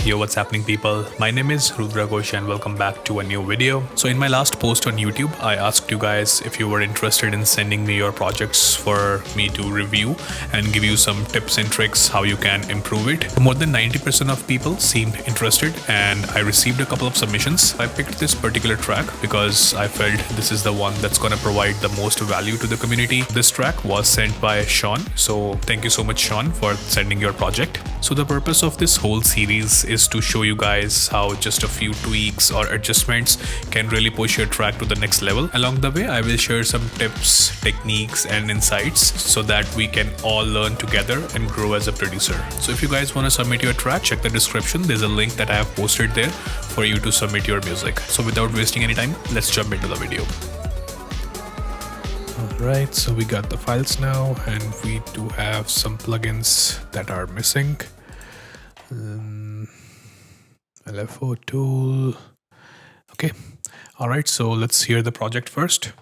Yo, what's happening, people? My name is Rudra Kush and welcome back to a new video. So in my last post on YouTube, I asked you guys if you were interested in sending me your projects for me to review and give you some tips and tricks how you can improve it. More than 90% of people seemed interested and I received a couple of submissions. I picked this particular track because I felt this is the one that's gonna provide the most value to the community. This track was sent by Sean, so thank you so much, Sean, for sending your project. So the purpose of this whole series is to show you guys how just a few tweaks or adjustments can really push your track to the next level. Along the way, I will share some tips, techniques and insights so that we can all learn together and grow as a producer. So if you guys want to submit your track, check the description. There's a link that I have posted there for you to submit your music. So without wasting any time, let's jump into the video. Alright, so we got the files now and we do have some plugins that are missing. LFO tool. Okay. Alright, so let's hear the project first.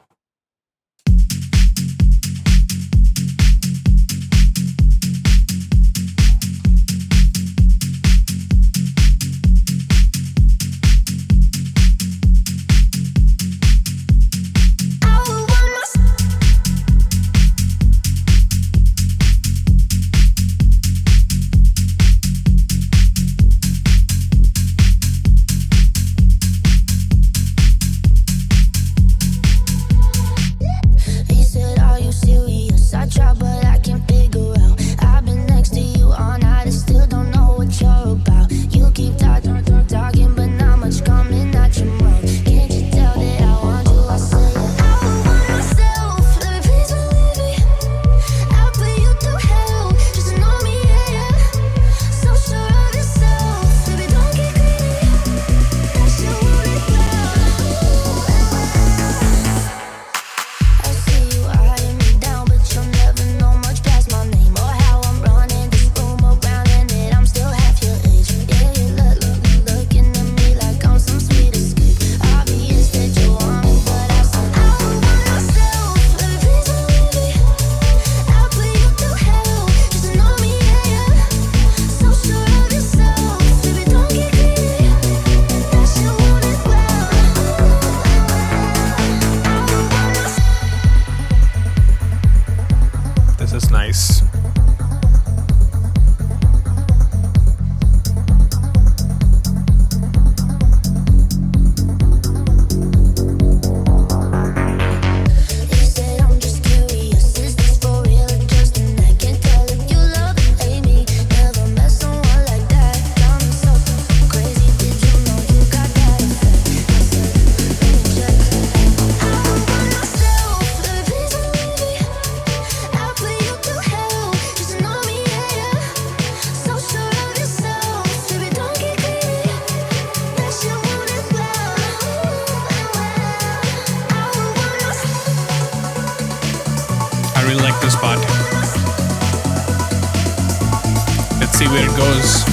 This is nice. I really like this part. Let's see where it goes.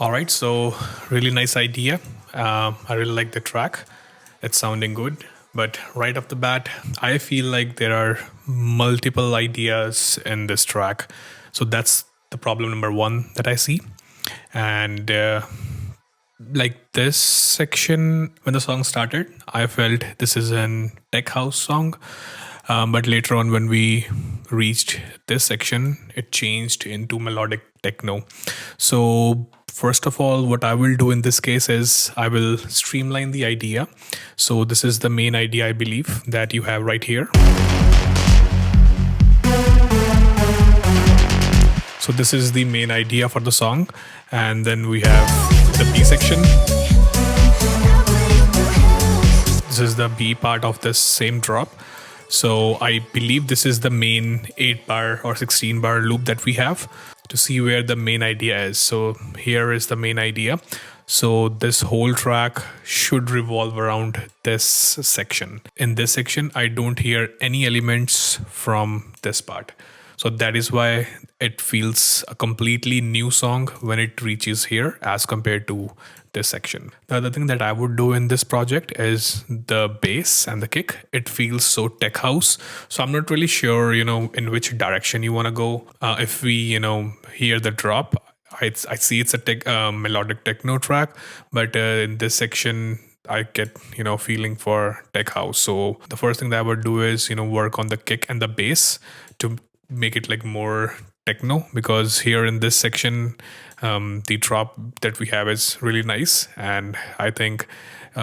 Alright, so really nice idea. I really like the track. It's sounding good. But right off the bat, I feel like there are multiple ideas in this track. So that's the problem number one that I see. And like this section, when the song started, I felt this is an tech house song. But later on, when we reached this section, it changed into melodic techno. So First of all, what I will do in this case is I will streamline the idea. So this is the main idea, I believe, that you have right here. So this is the main idea for the song. And then we have the B section. This is the B part of this same drop. So I believe this is the main 8 bar or 16 bar loop that we have to see where the main idea is. So here is the main idea. So this whole track should revolve around this section. In this section, I don't hear any elements from this part. So that is why it feels a completely new song when it reaches here as compared to this section. The other thing that I would do in this project is the bass and the kick. It feels so tech house. So I'm not really sure, in which direction you want to go. If we, hear the drop, I see it's a melodic techno track, but in this section, I get, feeling for tech house. So the first thing that I would do is, work on the kick and the bass to make it like more techno, because here in this section the drop that we have is really nice, and I think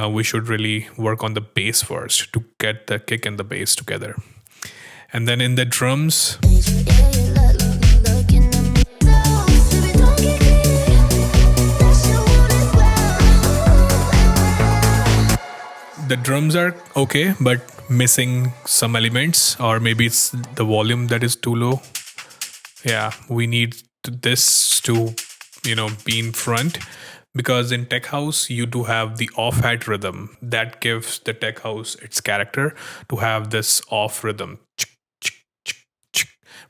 we should really work on the bass first to get the kick and the bass together. And then in the drums, the drums are okay, but missing some elements, or maybe it's the volume that is too low. Yeah, we need this to, be in front, because in tech house you do have the off hat rhythm that gives the tech house its character to have this off rhythm.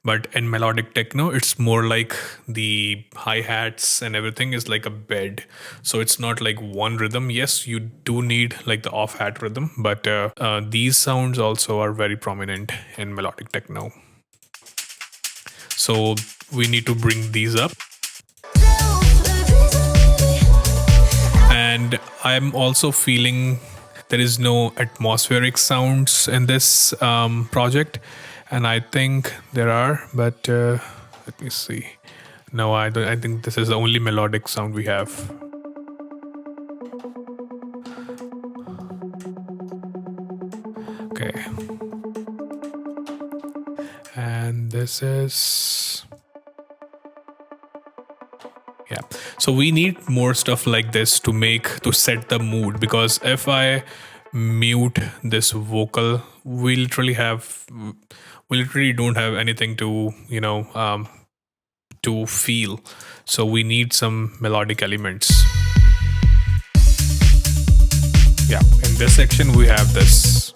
But in melodic techno, it's more like the hi-hats and everything is like a bed. So it's not like one rhythm. Yes, you do need like the off-hat rhythm, but these sounds also are very prominent in melodic techno. So we need to bring these up. And I'm also feeling there is no atmospheric sounds in this project. And I think there are, but let me see. No, I don't. I think this is the only melodic sound we have. Okay. And this is... yeah. So we need more stuff like this to set the mood, because if I mute this vocal, we literally don't have anything to to feel. So we need some melodic elements. Yeah, in this section we have this,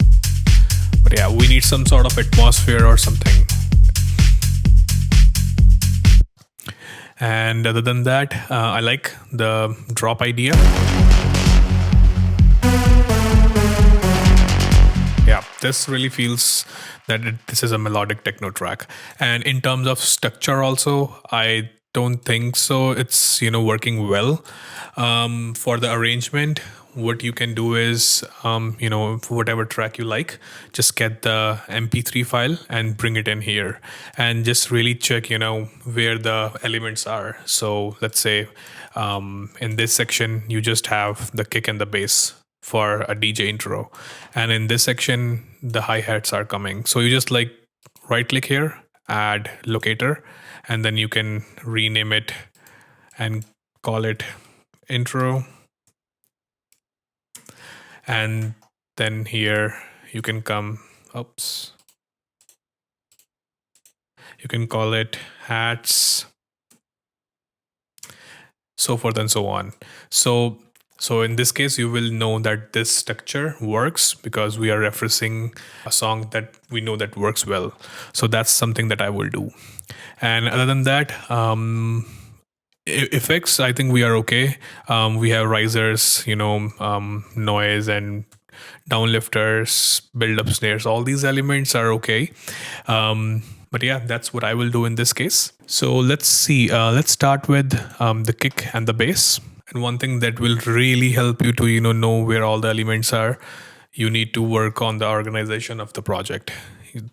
but yeah, we need some sort of atmosphere or something. And other than that, I like the drop idea. Yeah, this really feels that this is a melodic techno track. And in terms of structure also, I don't think so it's working well. For the arrangement, what you can do is whatever track you like, just get the mp3 file and bring it in here, and just really check where the elements are. So let's say in this section you just have the kick and the bass for a DJ intro, and in this section the hi-hats are coming. So you just like right click here, add locator, and then you can rename it and call it intro. And then here you can come, you can call it hats, so forth and so on. So in this case, you will know that this structure works because we are referencing a song that we know that works well. So that's something that I will do. And other than that, effects, I think we are okay. We have risers, noise and downlifters, build-up snares. All these elements are okay. But yeah, that's what I will do in this case. So let's see. Let's start with the kick and the bass. And one thing that will really help you to know where all the elements are, you need to work on the organization of the project.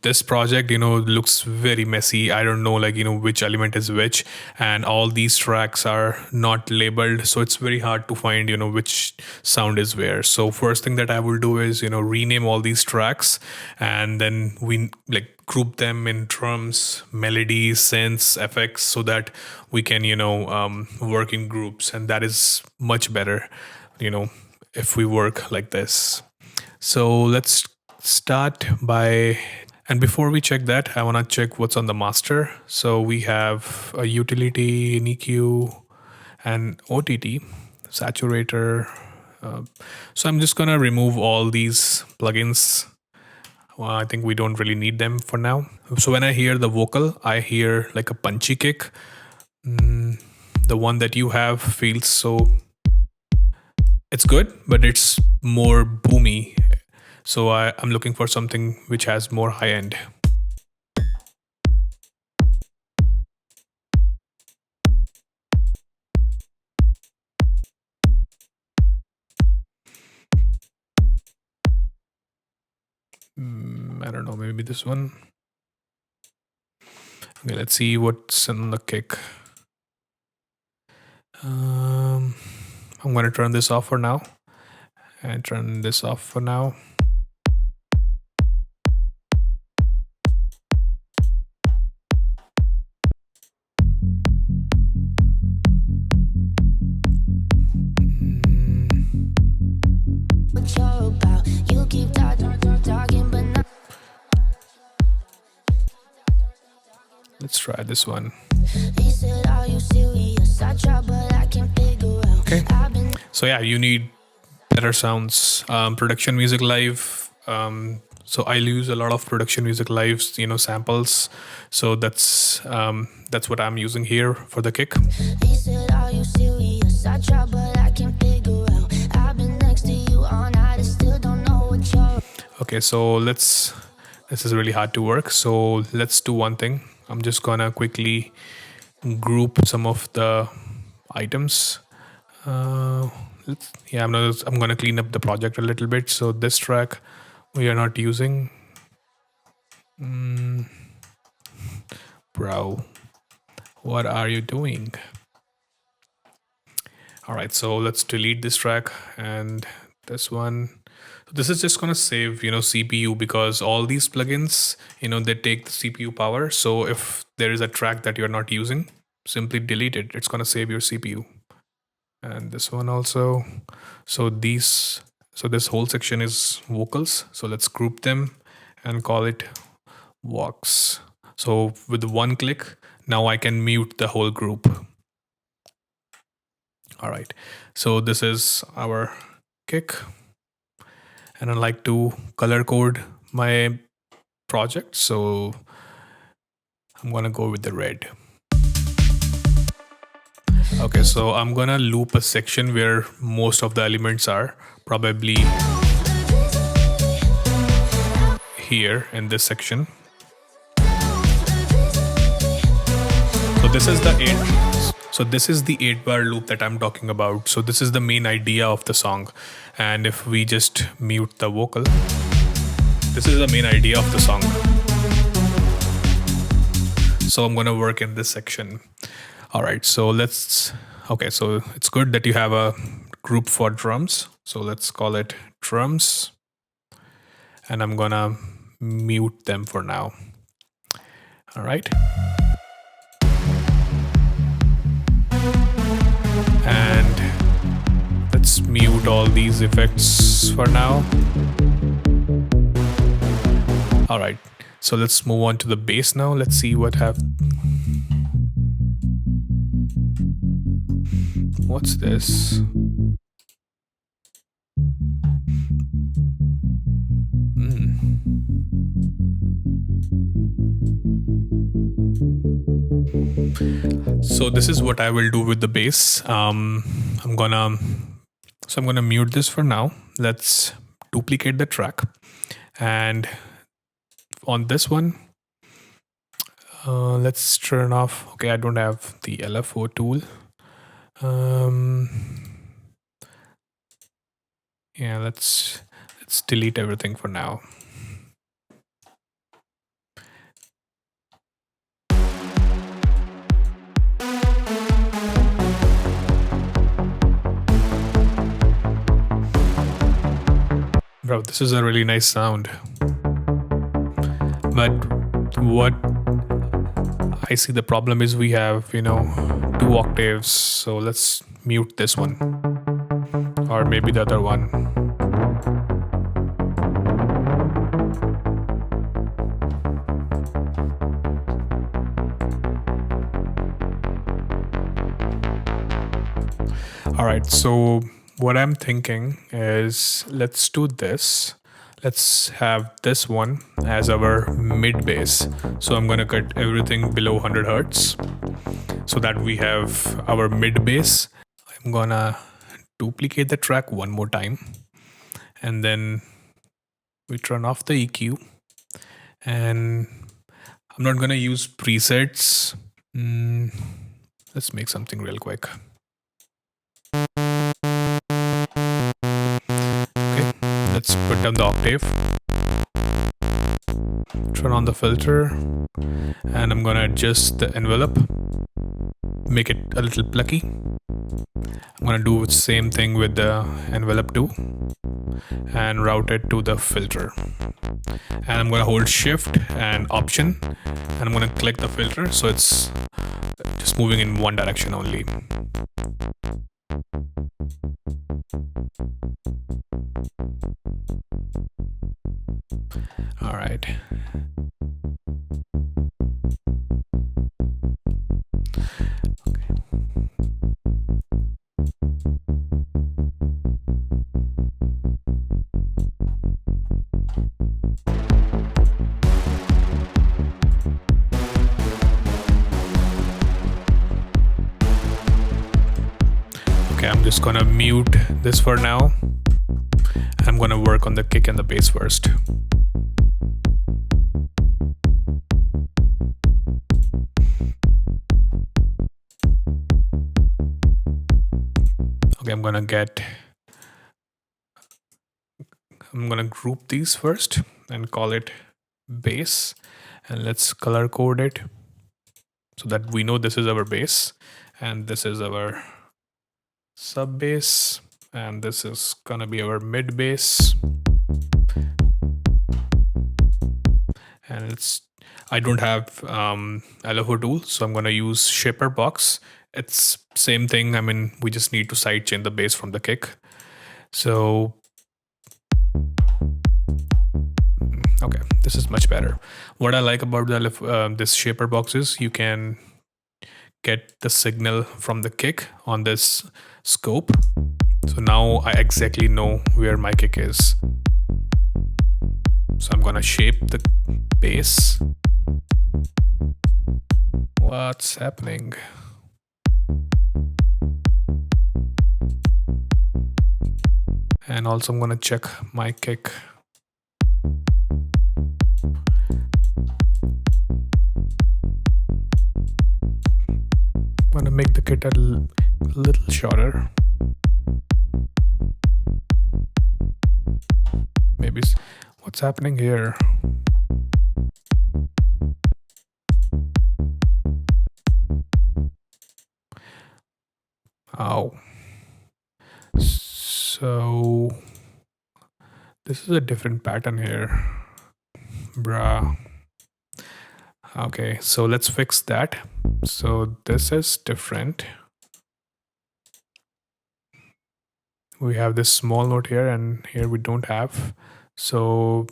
this project, looks very messy. I don't know, like, which element is which, and all these tracks are not labeled, so it's very hard to find, which sound is where. So first thing that I will do is, rename all these tracks, and then we like group them in drums, melodies, synths, effects, so that we can, work in groups, and that is much better, you know, if we work like this. So let's start by, and before we check that, I want to check what's on the master. So we have a utility, an EQ, and OTT, saturator. So I'm just going to remove all these plugins. Well, I think we don't really need them for now. So when I hear the vocal, I hear like a punchy kick. The one that you have feels so, it's good, but it's more boomy. So I'm looking for something which has more high end. I don't know, maybe this one. Okay, let's see what's in the kick. I'm going to turn this off for now and turn this off for now. Let's try this one. Okay. So yeah, you need better sounds. Production Music Live. So I'll use a lot of Production Music Live's, samples. So that's what I'm using here for the kick. Okay, so this is really hard to work. So let's do one thing. I'm just gonna quickly group some of the items. I'm gonna clean up the project a little bit. So this track we are not using. Bro, what are you doing? All right, so let's delete this track and this one. This is just going to save, CPU, because all these plugins, they take the CPU power. So if there is a track that you're not using, simply delete it. It's going to save your CPU. And this one also. So this whole section is vocals. So let's group them and call it Vox. So with one click, now I can mute the whole group. All right. So this is our kick. And I like to color code my project. So I'm going to go with the red. Okay, so I'm going to loop a section where most of the elements are, probably here in this section. So this is the 8-bar loop that I'm talking about. So this is the main idea of the song. And if we just mute the vocal, this is the main idea of the song. So I'm going to work in this section. All right, so so it's good that you have a group for drums. So let's call it drums. And I'm going to mute them for now. All right. And let's mute all these effects for now. All right, so let's move on to the bass now. Let's see what's this? So this is what I will do with the bass. I'm gonna mute this for now. Let's duplicate the track, and on this one, let's turn off. Okay, I don't have the LFO tool. Yeah, let's delete everything for now. Bro, this is a really nice sound. But what I see the problem is we have, 2 octaves. So let's mute this one. Or maybe the other one. All right, so what I'm thinking is let's do this. Let's have this one as our mid bass. So I'm gonna cut everything below 100 Hertz so that we have our mid bass. I'm gonna duplicate the track one more time, and then we turn off the EQ, and I'm not gonna use presets. Let's make something real quick. Let's put down the octave, turn on the filter, and I'm gonna adjust the envelope, make it a little plucky. I'm gonna do the same thing with the envelope too, and route it to the filter. And I'm gonna hold Shift and Option, and I'm gonna click the filter so it's just moving in one direction only. All right. Okay, I'm just gonna mute this for now. I'm gonna work on the kick and the bass first. Okay, I'm gonna group these first and call it bass, and let's color code it so that we know this is our bass and this is our sub bass, and this is gonna be our mid bass. And I don't have LFO tool, so I'm gonna use shaper box. It's same thing. I mean, we just need to sidechain the bass from the kick. So okay, this is much better. What I like about the this shaper box is you can get the signal from the kick on this scope. So now I exactly know where my kick is. So I'm gonna shape the bass. What's happening? And also I'm gonna check my kick. I'm gonna make the kit a little shorter. Maybe what's happening here? Oh. So this is a different pattern here. Bruh. Okay, so let's fix that. So this is different. We have this small note here, and here we don't have. So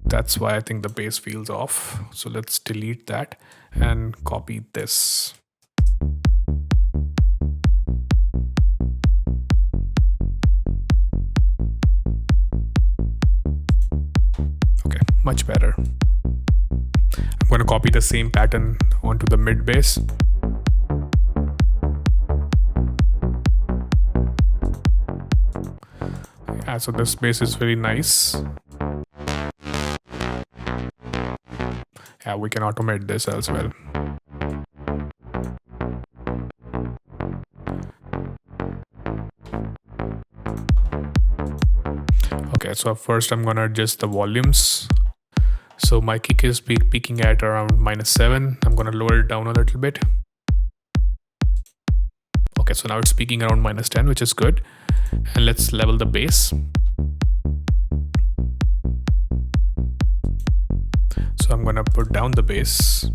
that's why I think the bass feels off. So let's delete that and copy this. Okay, much better. I'm going to copy the same pattern onto the mid bass. Yeah, so this bass is very nice. Yeah, we can automate this as well. Okay, so first I'm gonna adjust the volumes. So my kick is peaking at around -7. I'm gonna lower it down a little bit. Okay, so now it's peaking around -10, which is good. And let's level the bass. So I'm gonna put down the bass.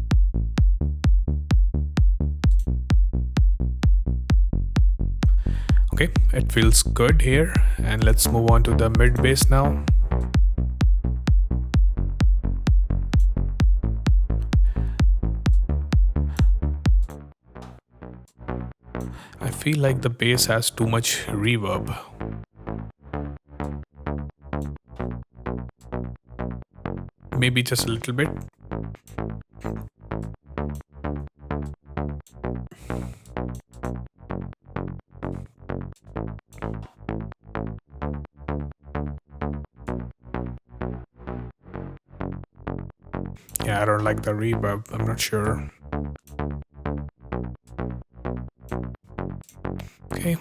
Okay, it feels good here, and let's move on to the mid bass now. I feel like the bass has too much reverb. Maybe just a little bit. Yeah, I don't like the reverb. I'm not sure. Okay.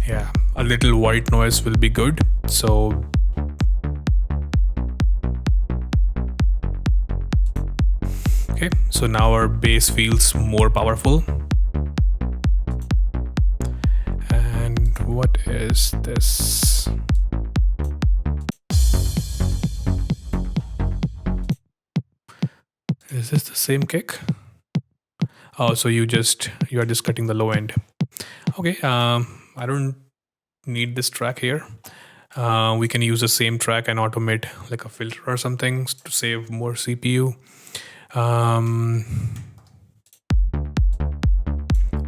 Yeah, a little white noise will be good. So okay, so now our bass feels more powerful. And what is this? Is this the same kick? Oh, so you are just cutting the low end. Okay, I don't need this track here. We can use the same track and automate like a filter or something to save more CPU.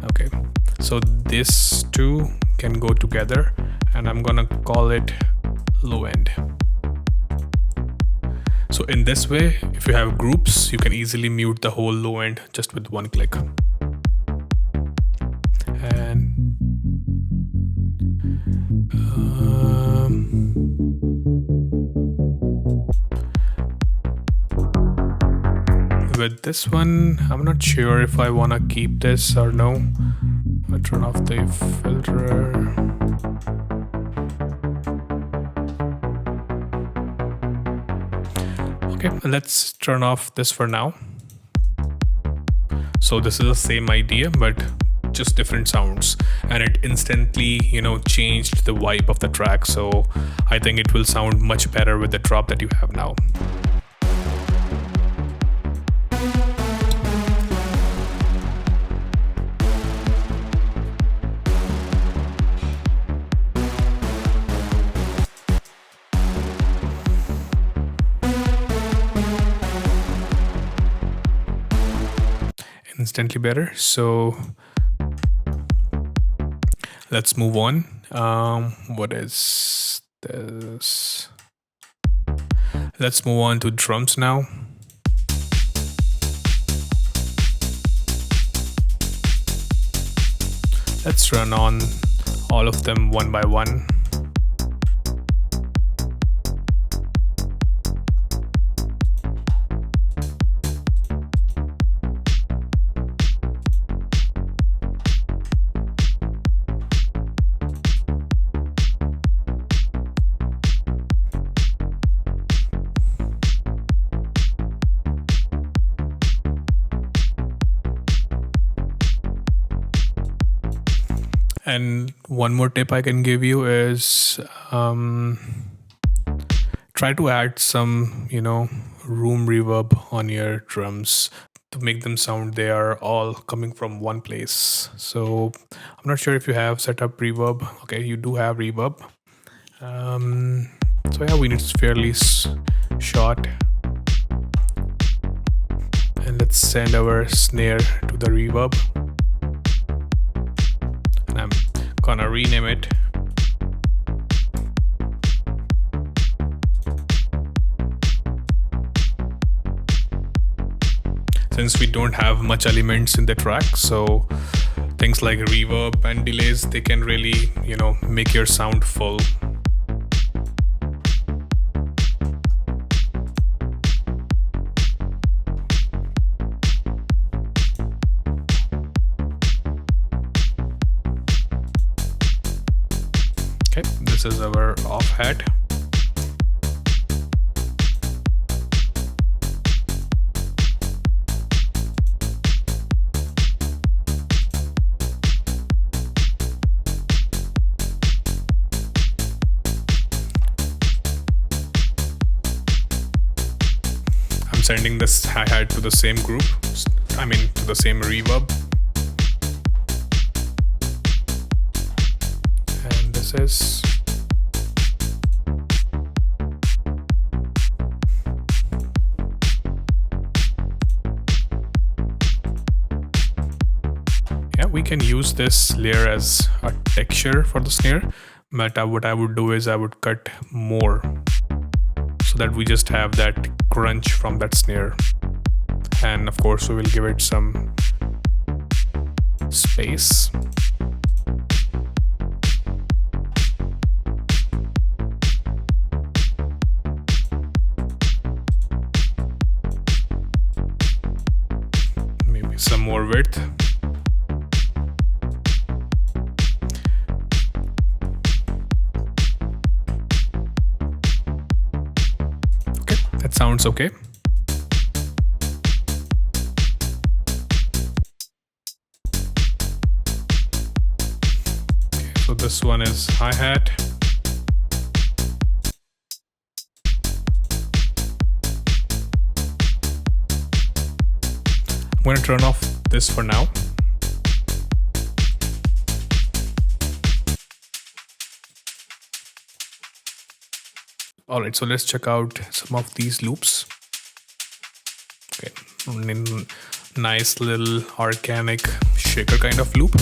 Okay, so this two can go together, and I'm gonna call it low end. So in this way, if you have groups, you can easily mute the whole low end just with one click. And with this one, I'm not sure if I want to keep this or no. I'll turn off the filter. Okay, let's turn off this for now. So this is the same idea, but just different sounds, and it instantly, changed the vibe of the track. So I think it will sound much better with the drop that you have now. Instantly better. So let's move on. What is this? Let's move on to drums now. Let's run on all of them one by one. And one more tip I can give you is try to add some, room reverb on your drums to make them sound they are all coming from one place. So I'm not sure if you have set up reverb. Okay, you do have reverb. So yeah, we need fairly short. And let's send our snare to the reverb. And I'm gonna rename it. Since we don't have much elements in the track, so things like reverb and delays, they can really, make your sound full. Okay, this is our off hat. I'm sending this hi-hat to the same group, to the same reverb. And this is we can use this layer as a texture for the snare, but what I would do is I would cut more so that we just have that crunch from that snare. And of course we will give it some space. Maybe some more width. That sounds okay. So this one is hi-hat. I'm going to turn off this for now. Alright, so let's check out some of these loops. Okay, nice little organic shaker kind of loop.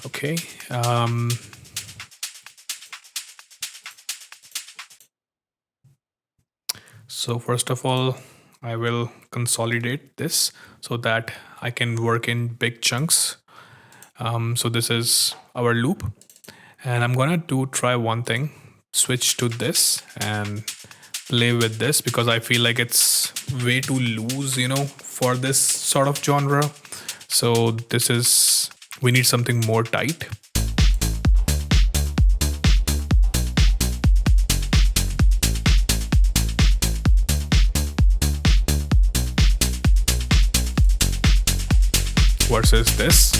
Okay. So first of all, I will consolidate this so that I can work in big chunks. So this is our loop, and I'm gonna try one thing, switch to this and play with this, because I feel like it's way too loose, for this sort of genre. So we need something more tight. Versus this.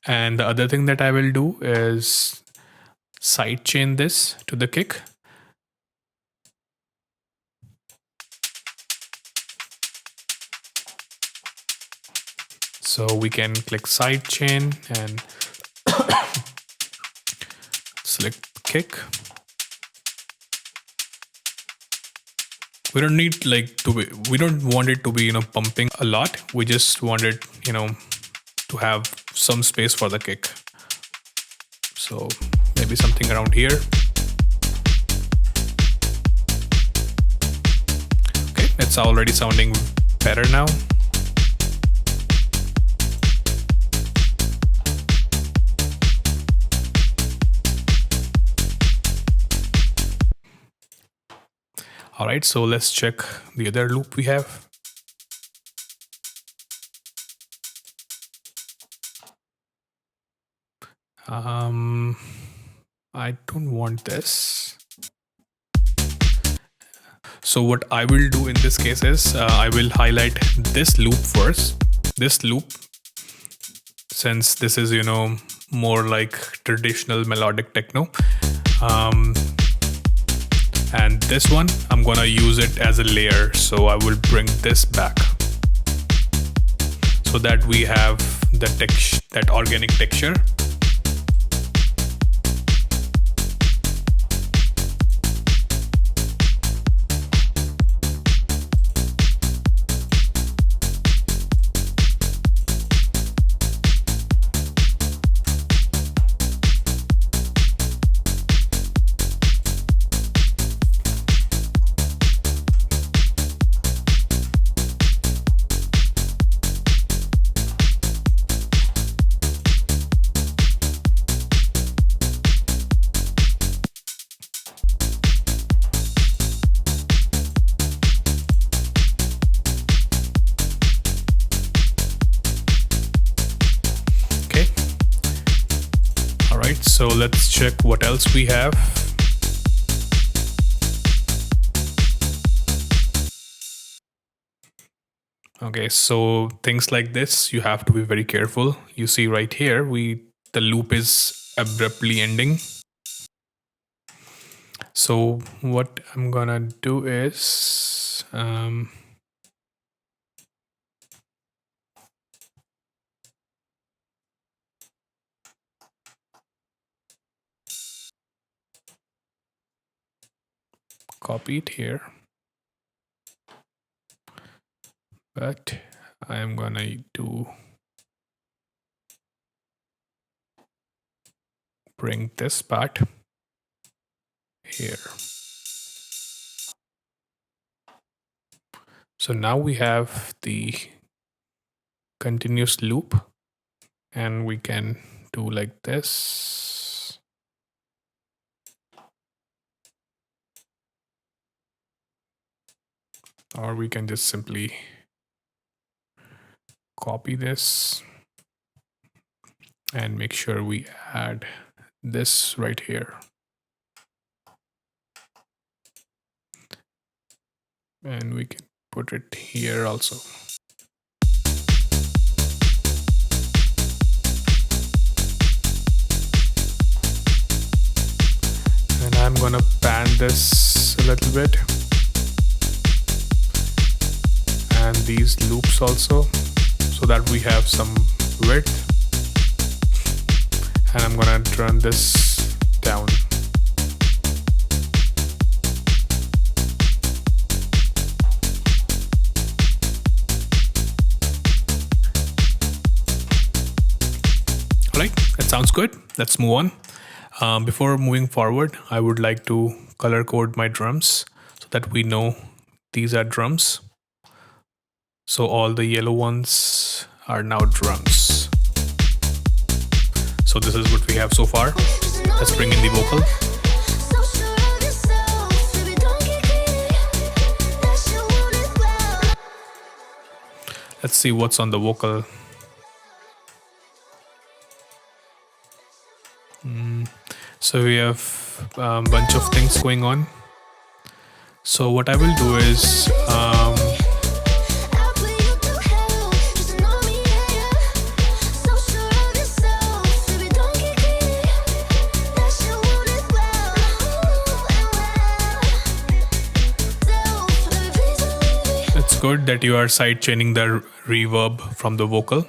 And the other thing that I will do is sidechain this to the kick. So we can click sidechain and select kick. We don't need we don't want it to be, pumping a lot. We just want it, to have some space for the kick. So maybe something around here. Okay, it's already sounding better now. All right, so let's check the other loop we have. I don't want this. So what I will do in this case is I will highlight this loop first. This loop, since this is, more like traditional melodic techno. And this one, I'm gonna use it as a layer. So I will bring this back so that we have that organic texture. Alright, so let's check what else we have. Okay, so things like this, you have to be very careful. You see right here, the loop is abruptly ending. So what I'm gonna do is copy it here, but I'm gonna bring this part here. So now we have the continuous loop, and we can do like this. Or we can just simply copy this and make sure we add this right here. And we can put it here also. And I'm gonna pan this a little bit. And these loops also, so that we have some width. And I'm gonna turn this down. Alright, that sounds good. Let's move on. Before moving forward, I would like to color code my drums so that we know these are drums. So all the yellow ones are now drums. So this is what we have so far. Let's bring in the vocal. Let's see what's on the vocal. So we have a bunch of things going on. So what I will do is it's good that you are side chaining the reverb from the vocal.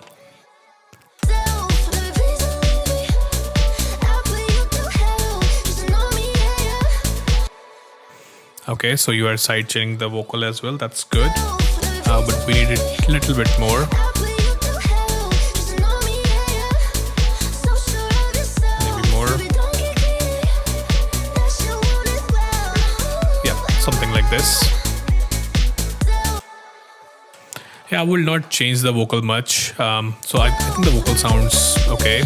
Okay, so you are side chaining the vocal as well. That's good, but we need it a little bit more. Maybe more. Yeah, something like this. Yeah, I will not change the vocal much. So I think the vocal sounds okay.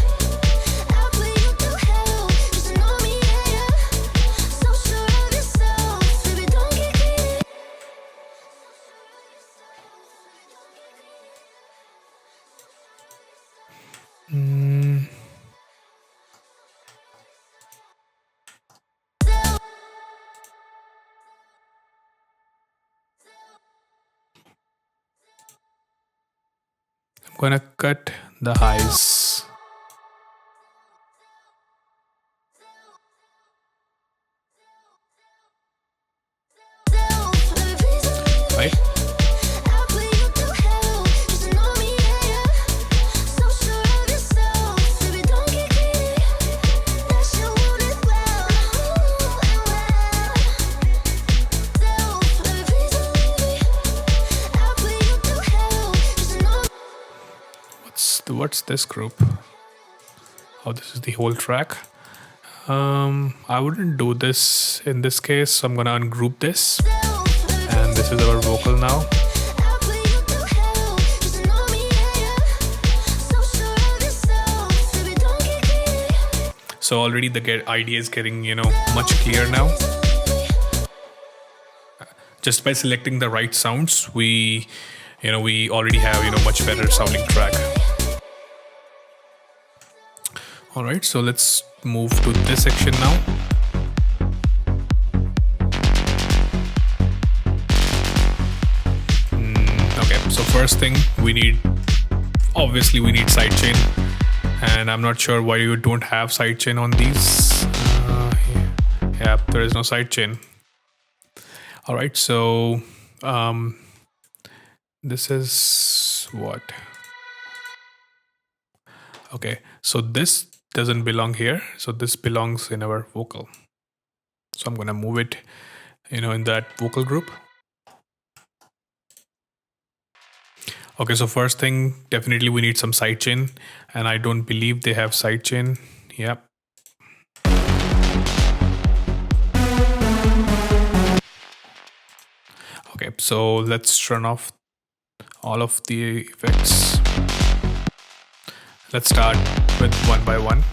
I'm gonna cut the highs. Right? What's this group? Oh, this is the whole track. I wouldn't do this in this case, so I'm gonna ungroup this. And this is our vocal now. So already the idea is getting, much clearer now. Just by selecting the right sounds, we already have, much better sounding track. All right, so let's move to this section now. Okay, so first thing obviously we need sidechain, and I'm not sure why you don't have sidechain on these. Yeah, there is no sidechain. All right, so this is what? Okay, so this doesn't belong here. So this belongs in our vocal. So I'm gonna move it, in that vocal group. Okay, so first thing, definitely we need some sidechain, and I don't believe they have sidechain. Yep. Okay, so let's turn off all of the effects. Let's start with one by one.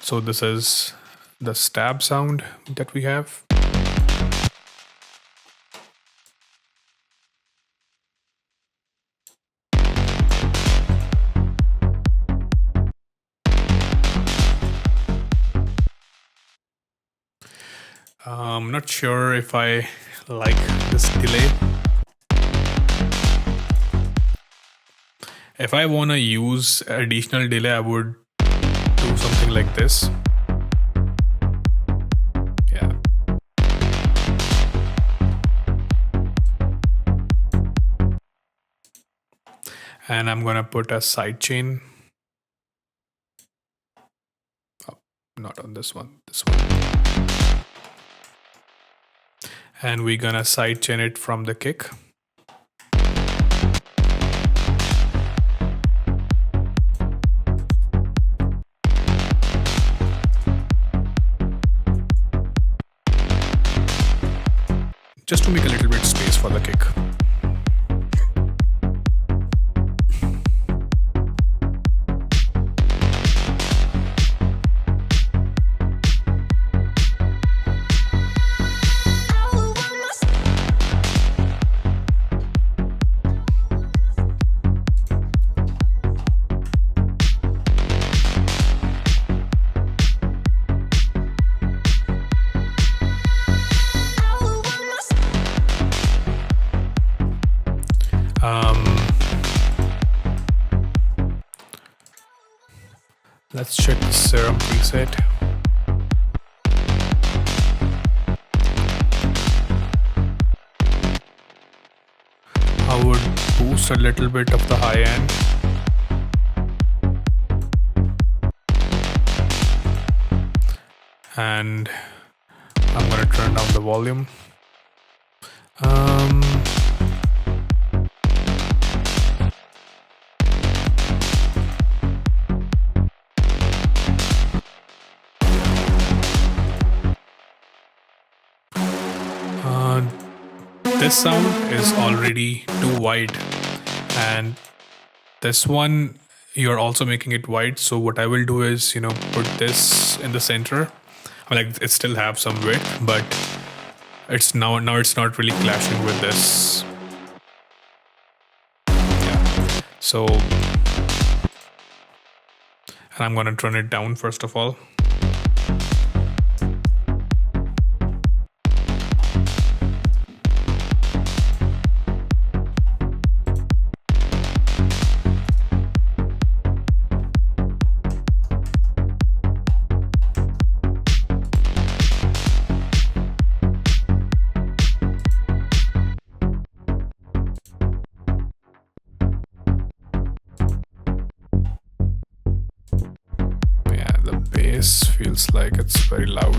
So this is the stab sound that we have. I'm not sure if I like this delay. If I want to use additional delay, I would do something like this. Yeah. And I'm gonna put a sidechain. Oh, not on this one, this one. And we're gonna sidechain it from the kick. Just to make a little bit space for the kick. Let's check the serum preset. I would boost a little bit of the high end. And I'm gonna turn down the volume. This sound is already too wide, and this one you're also making it wide. So what I will do is, put this in the center. I mean, like, it still have some width, but it's now it's not really clashing with this. Yeah. So, and I'm gonna turn it down first of all. Feels like it's very loud.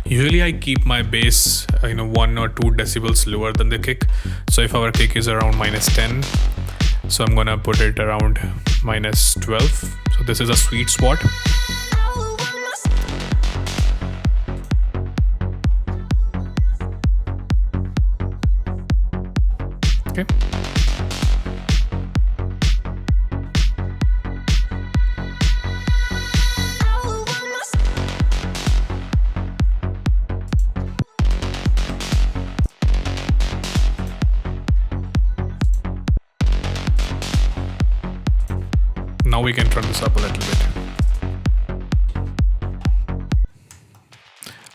Usually I keep my bass 1 or 2 decibels lower than the kick. So if our kick is around -10, so I'm gonna put it around -12. So this is a sweet spot. Okay. Now we can turn this up a little bit.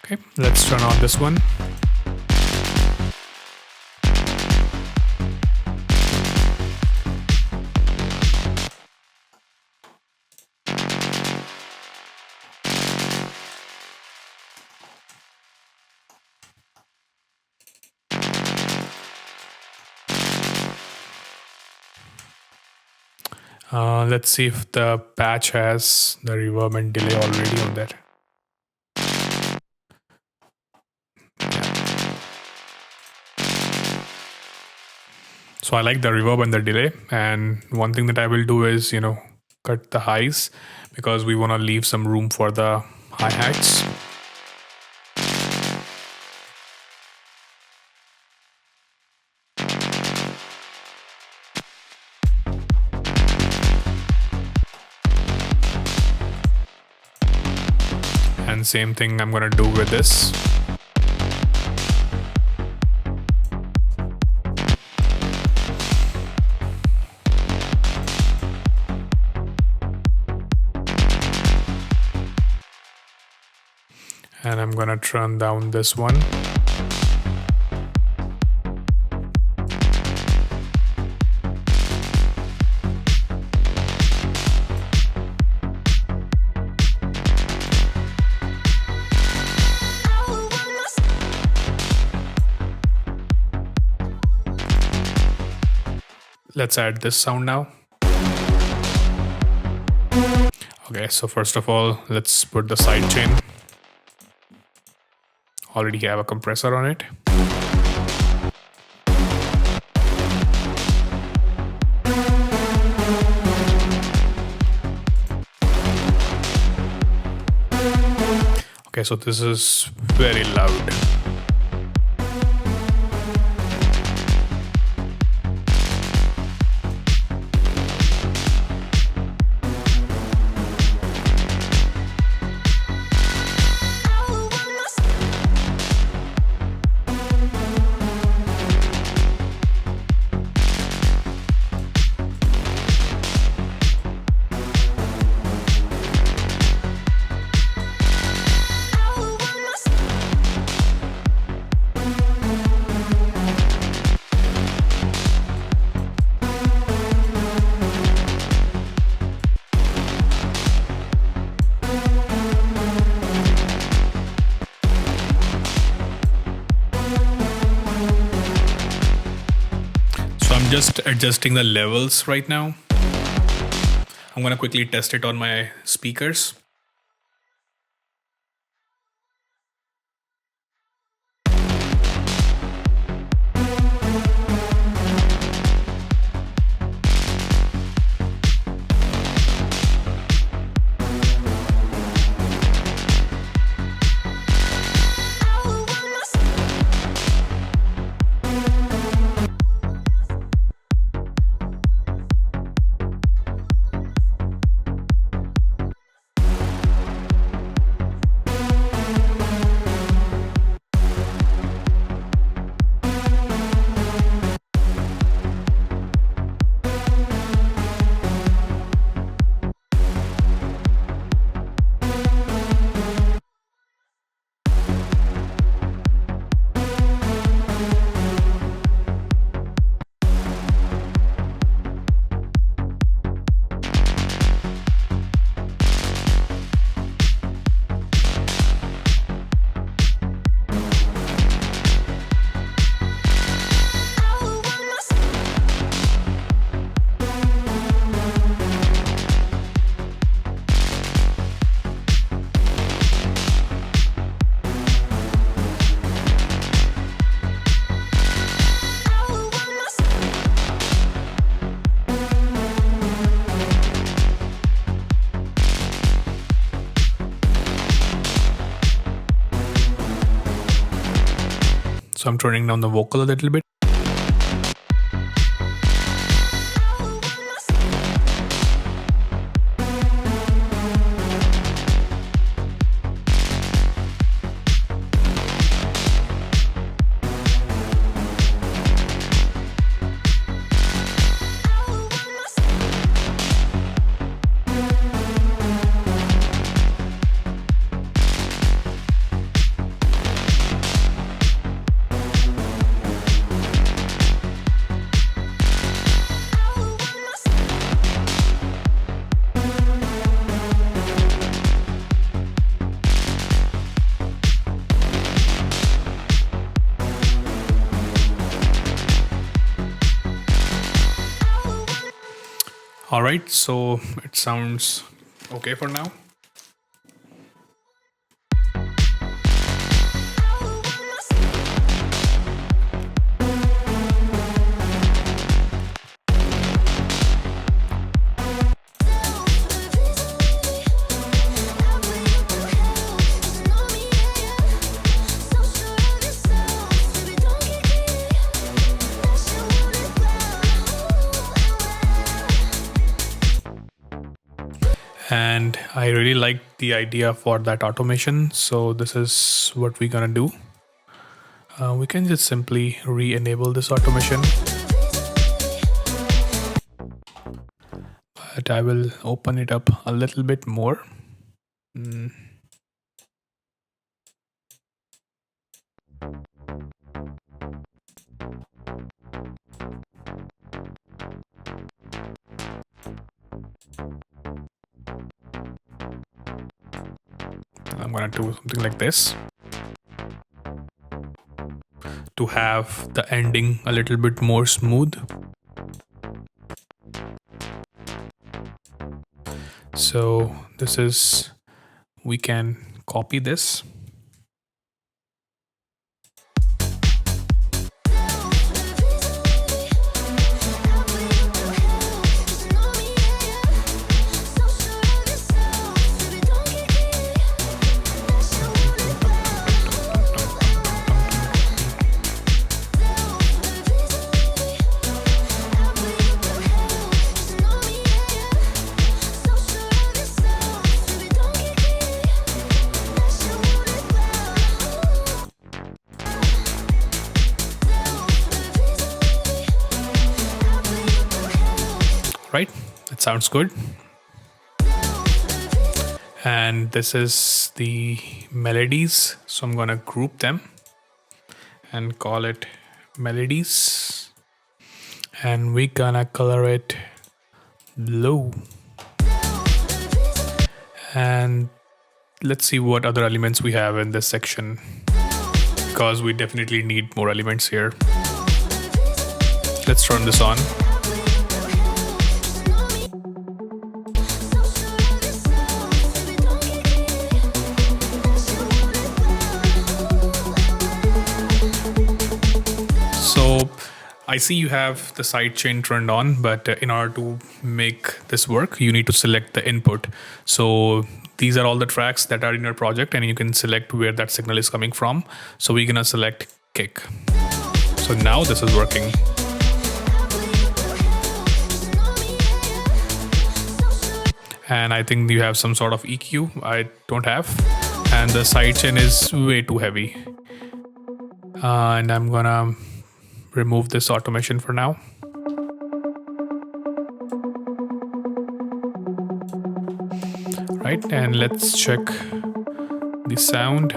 Okay, let's turn on this one. Let's see if the patch has the reverb and delay already on that. So I like the reverb and the delay. And one thing that I will do is, cut the highs because we want to leave some room for the hi-hats. And same thing I'm gonna do with this. And I'm gonna turn down this one. Let's add this sound now. Okay, so first of all, let's put the sidechain. Already have a compressor on it. Okay, so this is very loud. Just adjusting the levels right now. I'm gonna quickly test it on my speakers. So I'm turning down the vocal a little bit. All right, so it sounds okay for now. And I really like the idea for that automation. So this is what we're gonna do. We can just simply re-enable this automation. But I will open it up a little bit more. I'm gonna do something like this to have the ending a little bit more smooth. So this is, we can copy this. Right, that sounds good. And this is the melodies, so I'm gonna group them and call it melodies, and we're gonna color it blue. And let's see what other elements we have in this section, because we definitely need more elements here. Let's turn this on. So I see you have the sidechain turned on, but in order to make this work, you need to select the input. So these are all the tracks that are in your project, and you can select where that signal is coming from. So we're gonna select kick. So now this is working. And I think you have some sort of EQ. I don't have. And the sidechain is way too heavy. And I'm gonna remove this automation for now. Right, and let's check the sound.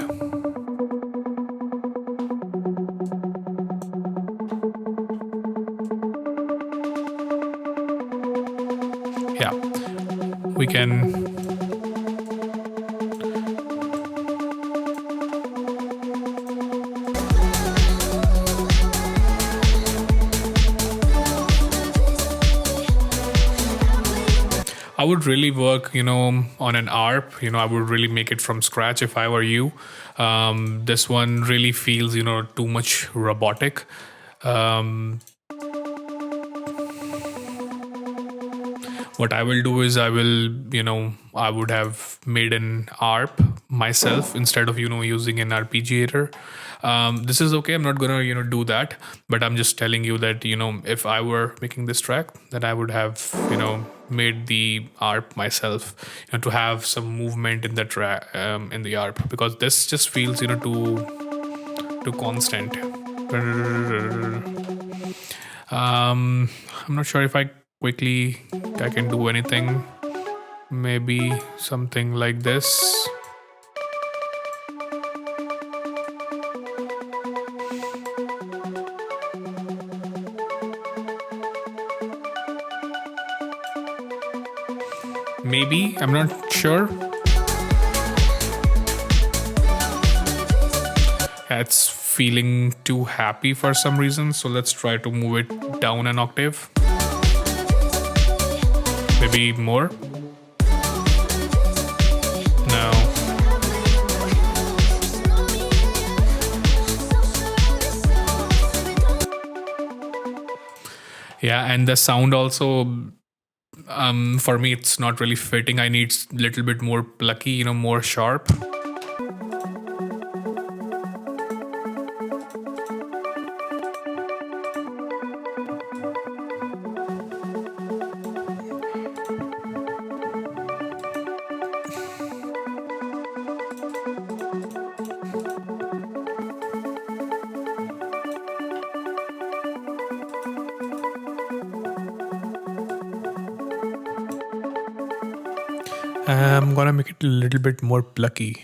Yeah, we can I would really work, on an ARP. I would really make it from scratch if I were you. This one really feels, too much robotic. What I will do is I would have made an ARP myself instead of, using an arpeggiator. This is okay. I'm not gonna, do that, but I'm just telling you that, if I were making this track, then I would have, made the ARP myself, to have some movement in the track, in the ARP, because this just feels, too constant. I'm not sure if I can do anything. Maybe something like this. Maybe, I'm not sure. It's feeling too happy for some reason, so let's try to move it down an octave. Maybe more? No. Yeah, and the sound also, for me, it's not really fitting. I need a little bit more plucky, more sharp. I'm gonna make it a little bit more plucky.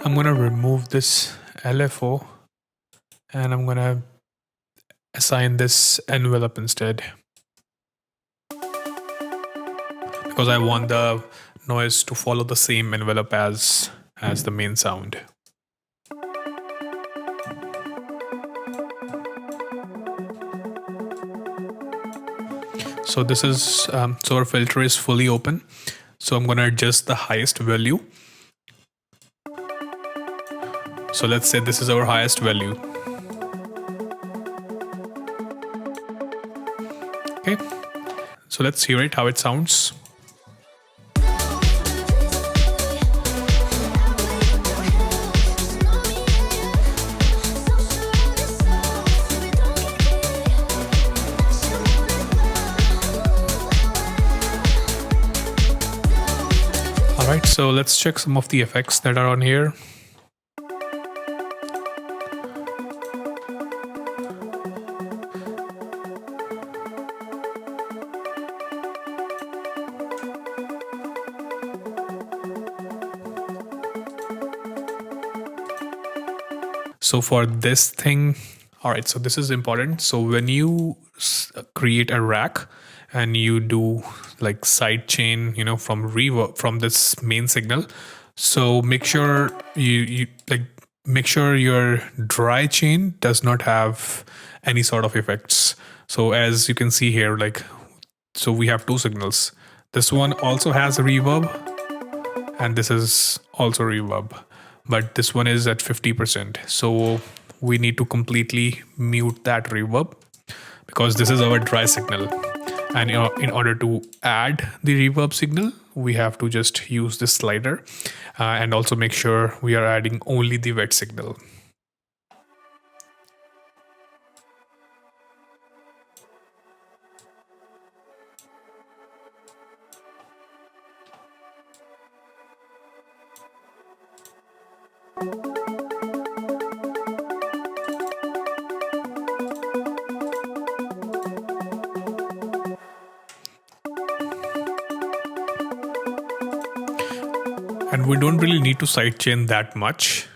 I'm gonna remove this LFO and I'm gonna assign this envelope instead, because I want the noise to follow the same envelope as the main sound. So this is so our filter is fully open, so I'm gonna adjust the highest value. So let's say this is our highest value. Okay, so let's hear it, how it sounds. Alright, so let's check some of the effects that are on here. So for this thing, all right, so this is important. So when you create a rack and you do like side chain, from reverb from this main signal, so make sure make sure your dry chain does not have any sort of effects. So as you can see here, so we have two signals. This one also has a reverb and this is also reverb, but this one is at 50%. So we need to completely mute that reverb because this is our dry signal. And in order to add the reverb signal, we have to just use this slider and also make sure we are adding only the wet signal. And we don't really need to sidechain that much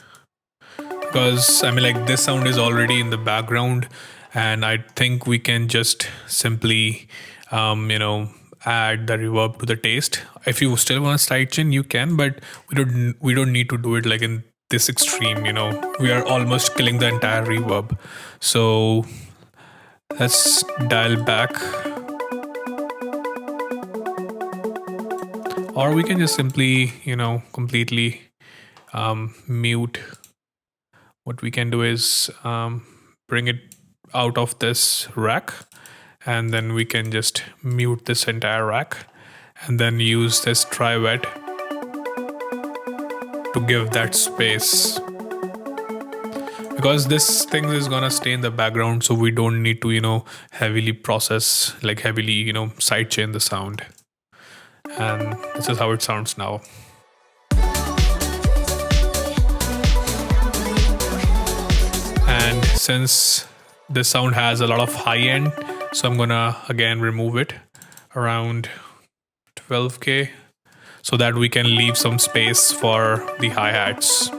because this sound is already in the background, and I think we can just simply add the reverb to the taste. If you still want to sidechain, you can, but we don't need to do it like in this extreme. We are almost killing the entire reverb. So let's dial back. Or we can just simply, completely mute. What we can do is bring it out of this rack, and then we can just mute this entire rack and then use this dry wet to give that space. Because this thing is gonna stay in the background, so we don't need to, heavily process, heavily, sidechain the sound. And this is how it sounds now. And since this sound has a lot of high end, so I'm gonna again remove it around 12K so that we can leave some space for the hi-hats.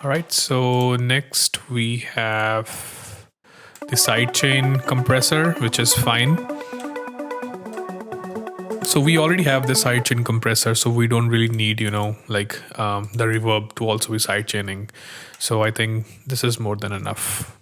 All right, so next we have the sidechain compressor, which is fine. So we already have the sidechain compressor, so we don't really need, like the reverb to also be sidechaining. So I think this is more than enough.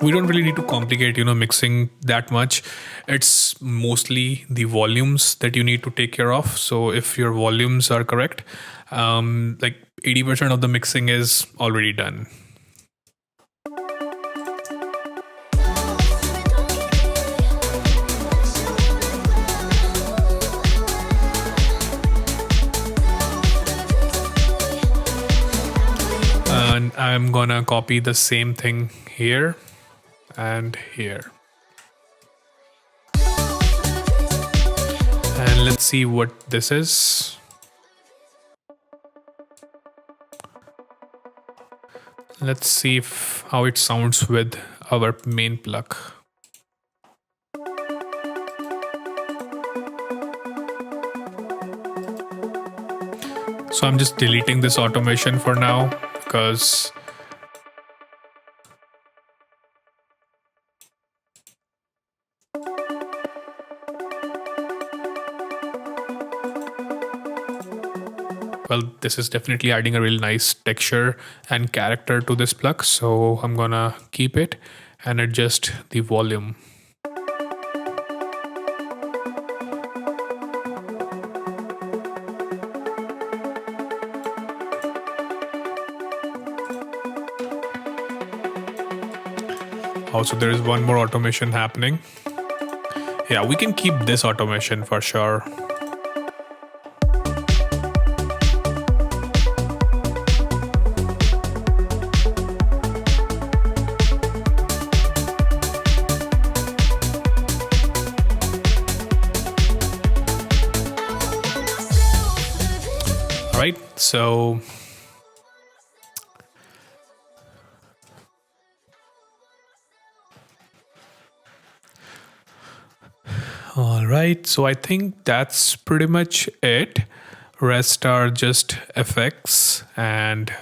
We don't really need to complicate, mixing that much. It's mostly the volumes that you need to take care of. So if your volumes are correct, like 80% of the mixing is already done. And I'm gonna copy the same thing here and here. And let's see what this is. Let's see how it sounds with our main plug. So I'm just deleting this automation for now because well, this is definitely adding a really nice texture and character to this plug. So I'm gonna keep it and adjust the volume. Also, there is one more automation happening. Yeah, we can keep this automation for sure. All right, so all right, so I think that's pretty much it. Rest are just effects and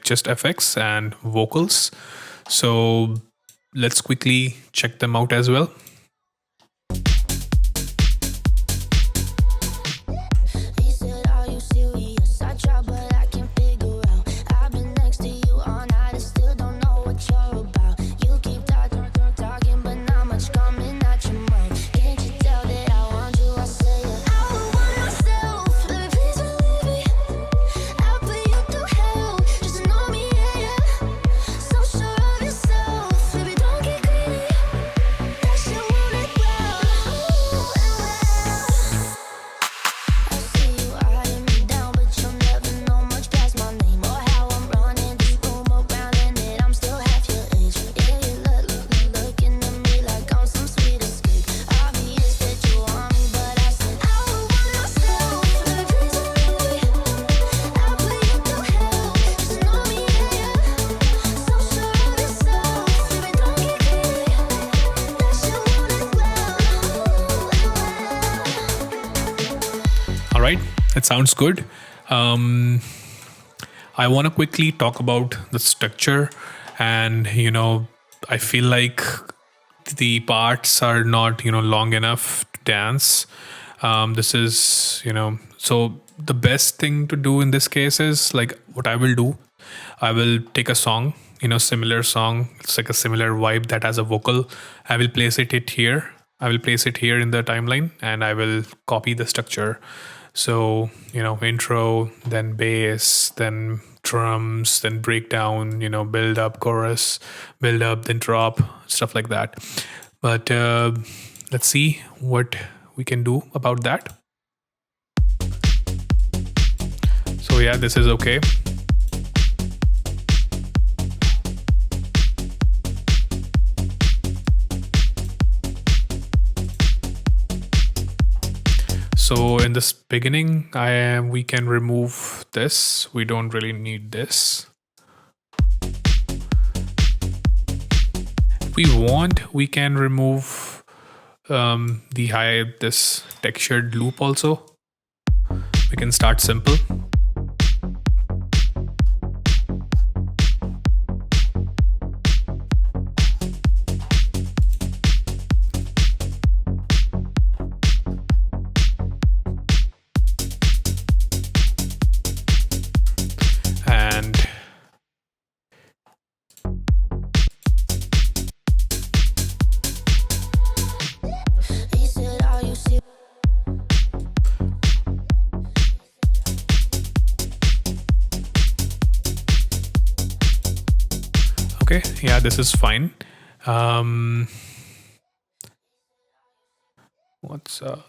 just effects and vocals. So let's quickly check them out as well. Right, it sounds good. I want to quickly talk about the structure, and I feel like the parts are not long enough to dance. This is so the best thing to do in this case is, like, what I will do, I will take a song, similar song, it's like a similar vibe that has a vocal. I will place it here in the timeline, and I will copy the structure. So, intro, then bass, then drums, then breakdown, build up, chorus, build up, then drop, stuff like that. But let's see what we can do about that. So yeah, this is okay. So in this beginning, we can remove this. We don't really need this. If we want, we can remove this textured loop also. We can start simple. Okay, yeah, this is fine. What's up?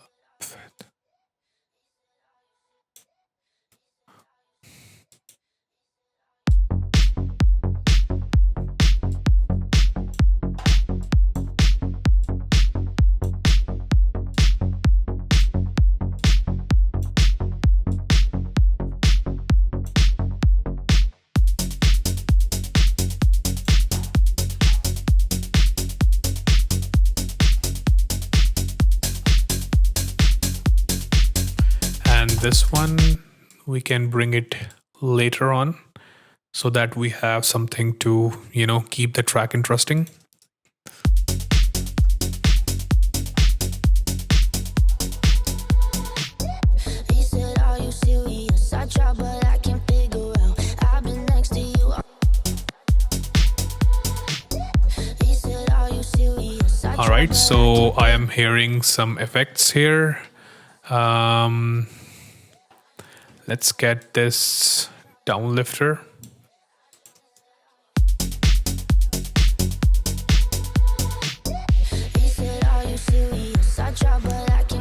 And this one, we can bring it later on so that we have something to, keep the track interesting. All right, so I am hearing some effects here. Let's get this downlifter.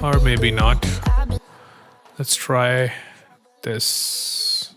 Or maybe not. Let's try this.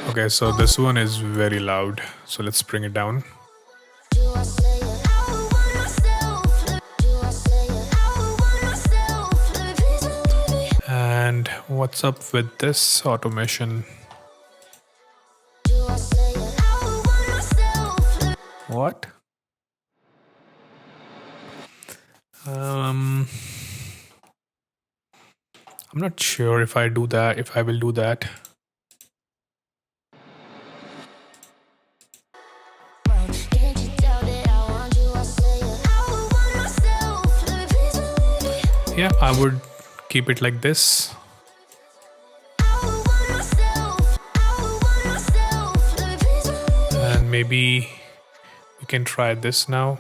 Okay, so this one is very loud. So let's bring it down. And what's up with this automation? What? I'm not sure if I will do that. Yeah, I would keep it like this. And maybe you can try this now.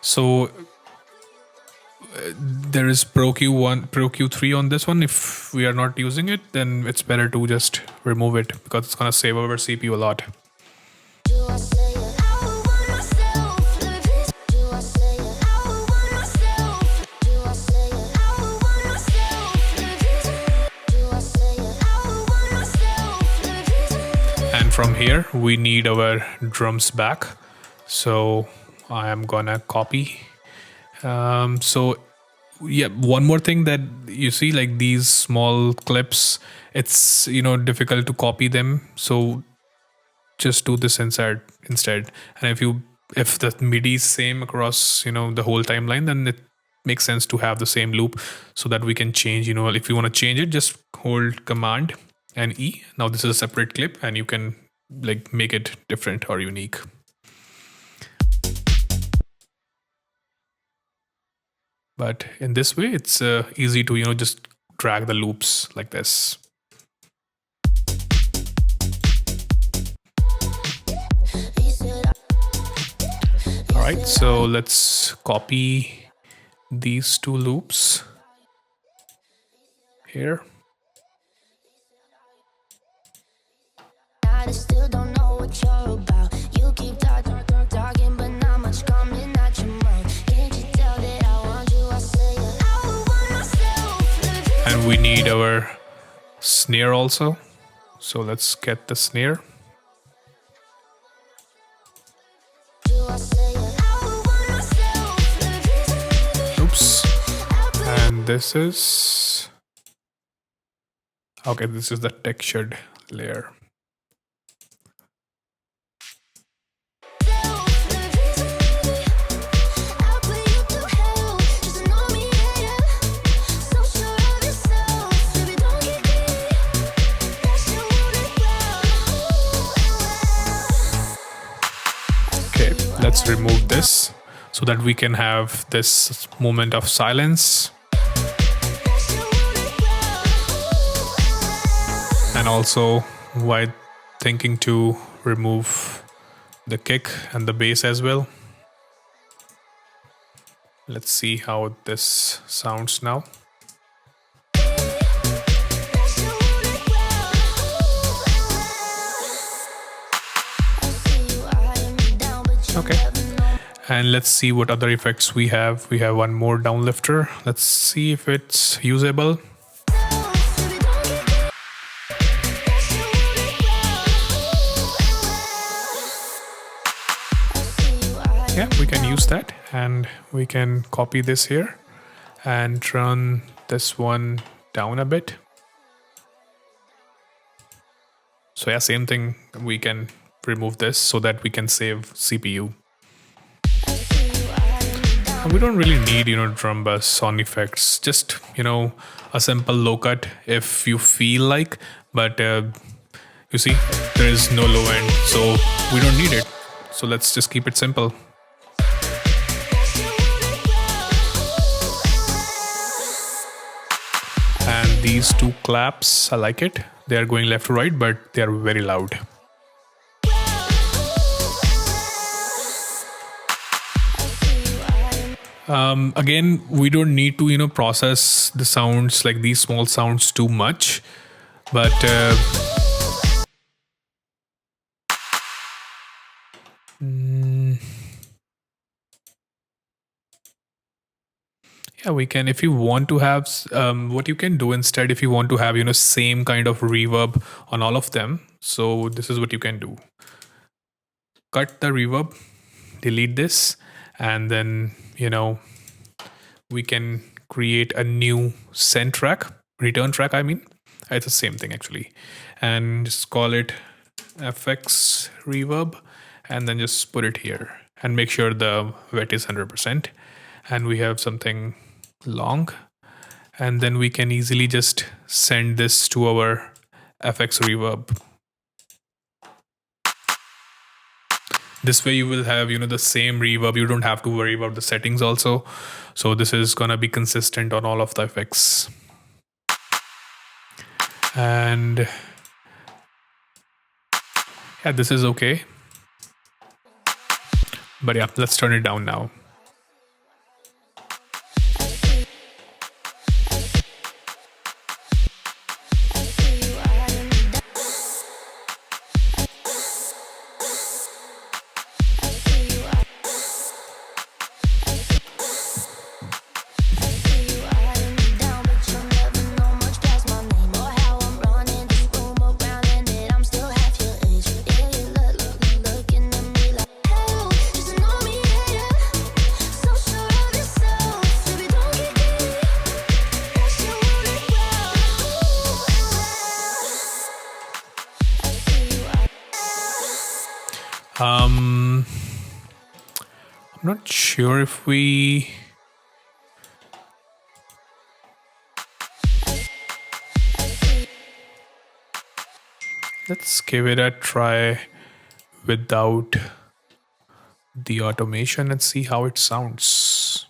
So there is Pro Q1, Pro Q3 on this one. If we are not using it, then it's better to just remove it because it's gonna save our CPU a lot. And from here, we need our drums back. So I am gonna copy. So yeah, one more thing that you see, like these small clips, it's difficult to copy them. So just do this instead. And if the MIDI is same across the whole timeline, then it makes sense to have the same loop so that we can change. If you want to change it, just hold Command and E. Now this is a separate clip, and you can make it different or unique. But in this way, it's easy to just drag the loops like this. All right, so let's copy these two loops here. I still don't know what you're about. You keep talking, but not much coming out your mouth. Can't you tell that I want you? I say it. I want myself. And we need our snare also. So let's get the snare. Oops. And this is... okay, this is the textured layer. let's remove this so that we can have this moment of silence. And also, while thinking to remove the kick and the bass as well. Let's see how this sounds now. Okay. And let's see what other effects we have. We have one more downlifter. Let's see if it's usable. Yeah, we can use that, and we can copy this here and turn this one down a bit. So yeah, same thing, we can remove this so that we can save CPU. And we don't really need, drum bus sound effects, just, a simple low cut if you feel like, but you see, there is no low end, so we don't need it. So let's just keep it simple. And these two claps, I like it. They are going left to right, but they are very loud. Again, we don't need to, process the sounds, like these small sounds, too much. But yeah, we can, if you want to have, what you can do instead, if you want to have, same kind of reverb on all of them. So this is what you can do. Cut the reverb, delete this, and then, we can create a new send track, return track, I mean. It's the same thing actually. And just call it FX reverb, and then just put it here. And make sure the wet is 100%. And we have something long, and then we can easily just send this to our FX reverb. This way you will have, the same reverb. You don't have to worry about the settings also. So this is gonna be consistent on all of the effects. And yeah, this is okay. But yeah, let's turn it down now. I'm not sure if we... Let's give it a try without the automation and see how it sounds.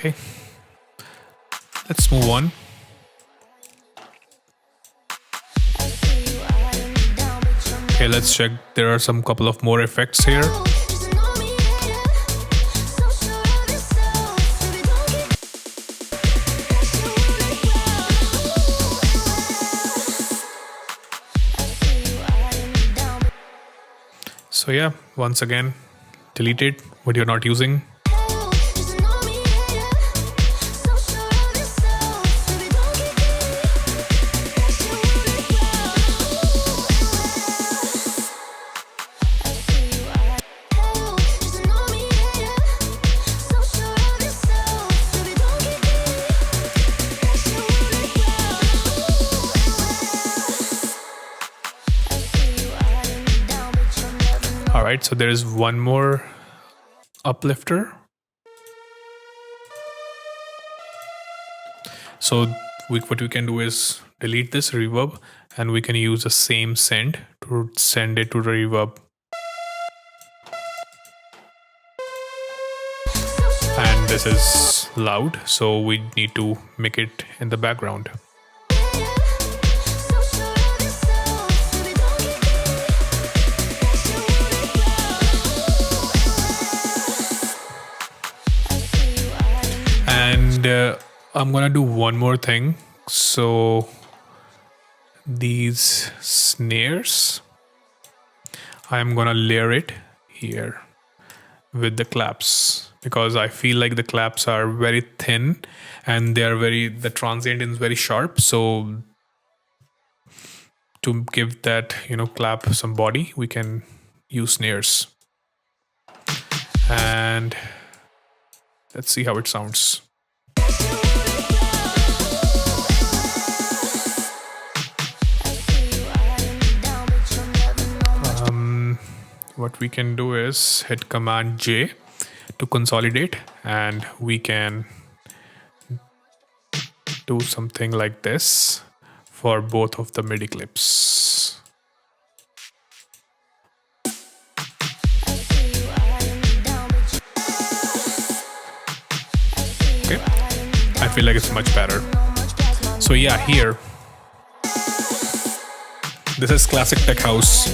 Okay, let's move on. Okay, let's check. There are some couple of more effects here. So yeah, once again, delete it what you're not using. All right, so there is one more uplifter. So what we can do is delete this reverb, and we can use the same send to send it to the reverb. And this is loud, so we need to make it in the background. And I'm gonna do one more thing. So these snares, I'm gonna layer it here with the claps, because I feel like the claps are very thin and they are the transient is very sharp. So to give that, clap some body, we can use snares. And let's see how it sounds. What we can do is hit Command J to consolidate, and we can do something like this for both of the MIDI clips. Okay, I feel like it's much better. So yeah, here, this is classic tech house.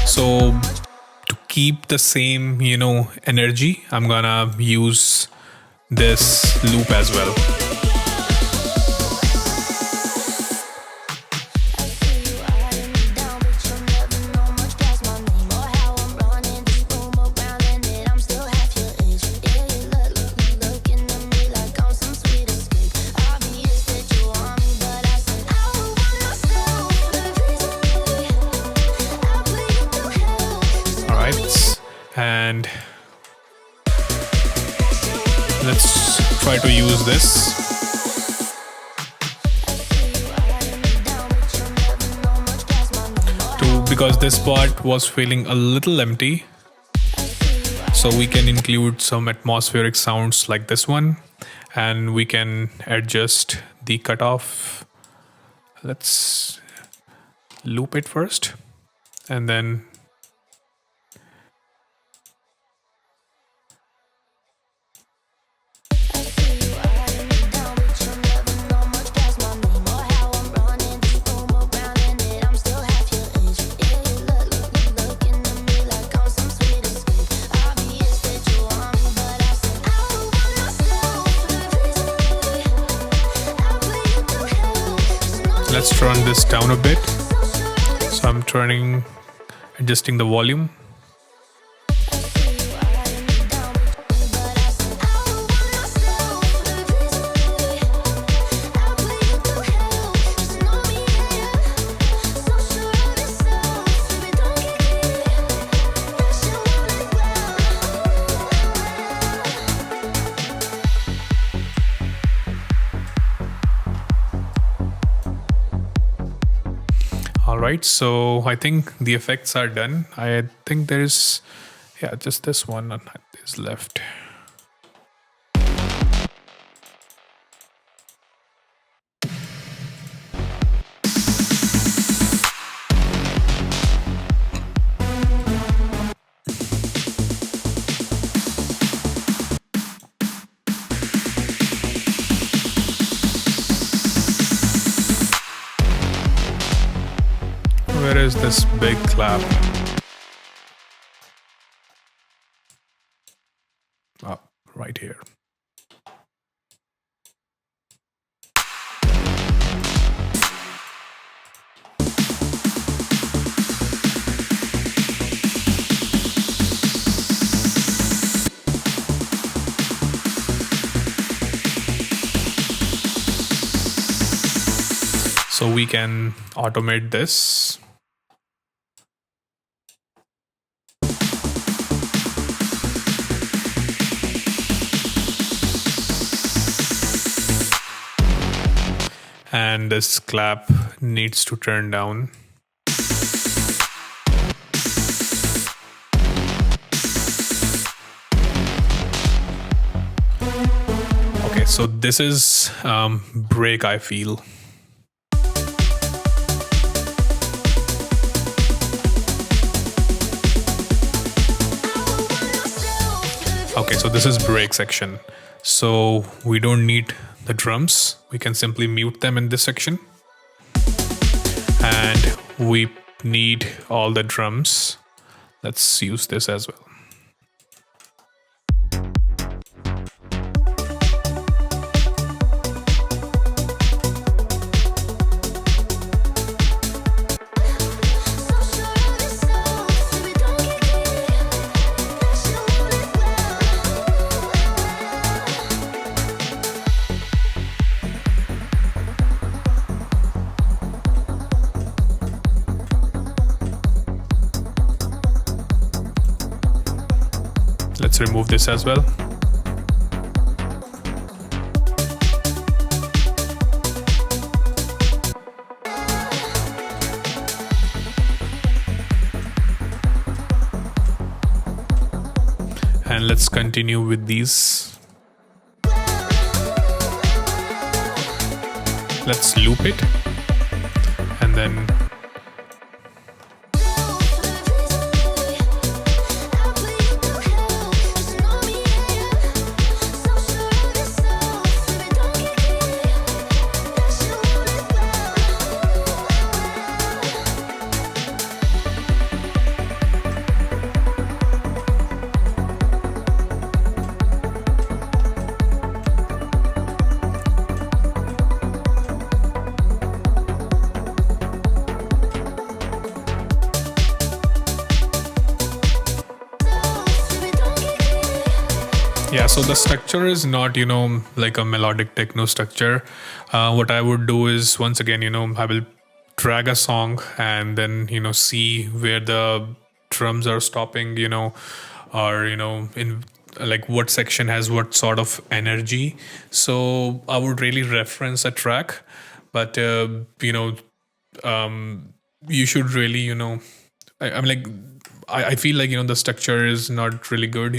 So to keep the same, energy, I'm gonna use this loop as well. And let's try to use this. Because this part was feeling a little empty, so we can include some atmospheric sounds like this one, and we can adjust the cutoff. Let's loop it first, and then let's turn this down a bit. So I'm adjusting the volume. Alright, so I think the effects are done. I think there's, just this one is left. Where is this big clap? Oh, right here. So we can automate this. And this clap needs to turn down. So this is break, I feel. Okay, so this is break section. So we don't need the drums. We can simply mute them in this section. And we need all the drums. Let's use this as well. Let's remove this as well. And let's continue with these. Let's loop it and then yeah, so the structure is not, like a melodic techno structure. What I would do is, once again, I will drag a song and then, see where the drums are stopping, or, in like what section has what sort of energy. So I would really reference a track, but, you should really, I'm like, I feel like, the structure is not really good,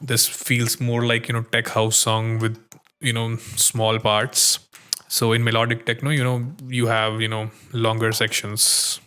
This feels more like, tech house song with, small parts. So in melodic techno, you have, longer sections.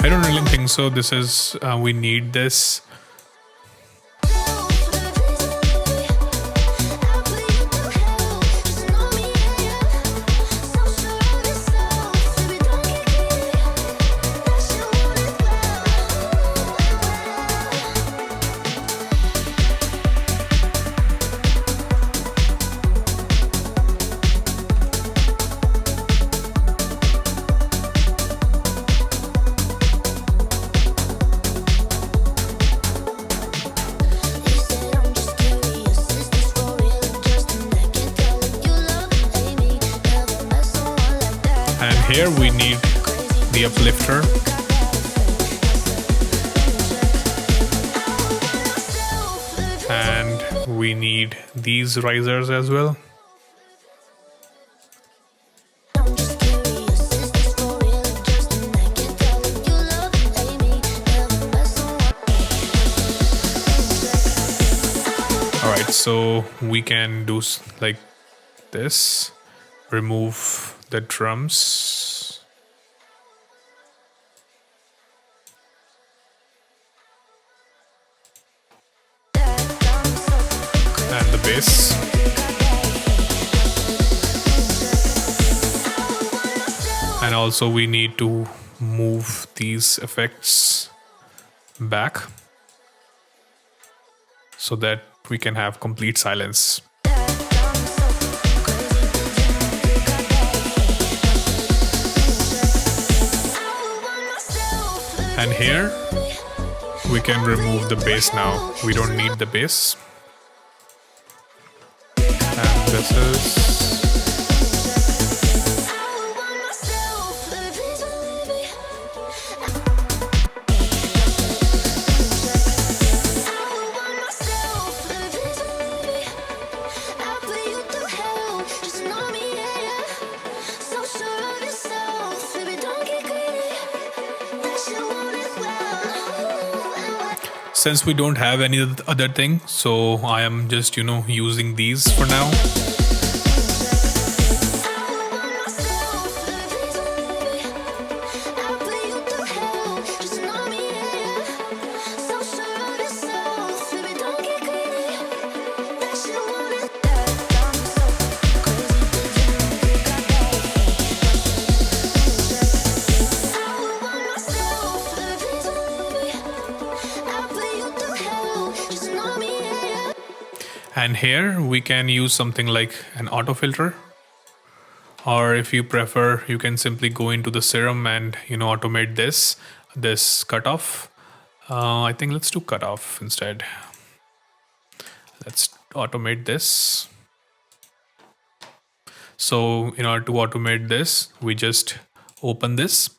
I don't really think so. This is, we need this. And here we need the uplifter. And we need these risers as well. Alright, so we can do like this. Remove the drums. And the bass. And also we need to move these effects back so that we can have complete silence. And here we can remove the bass now. We don't need the bass. And this is... Since we don't have any other thing, so I am just, using these for now. And here we can use something like an auto filter, or if you prefer, you can simply go into the serum and automate this cutoff. I think let's do cutoff instead. Let's automate this. So in order to automate this, we just open this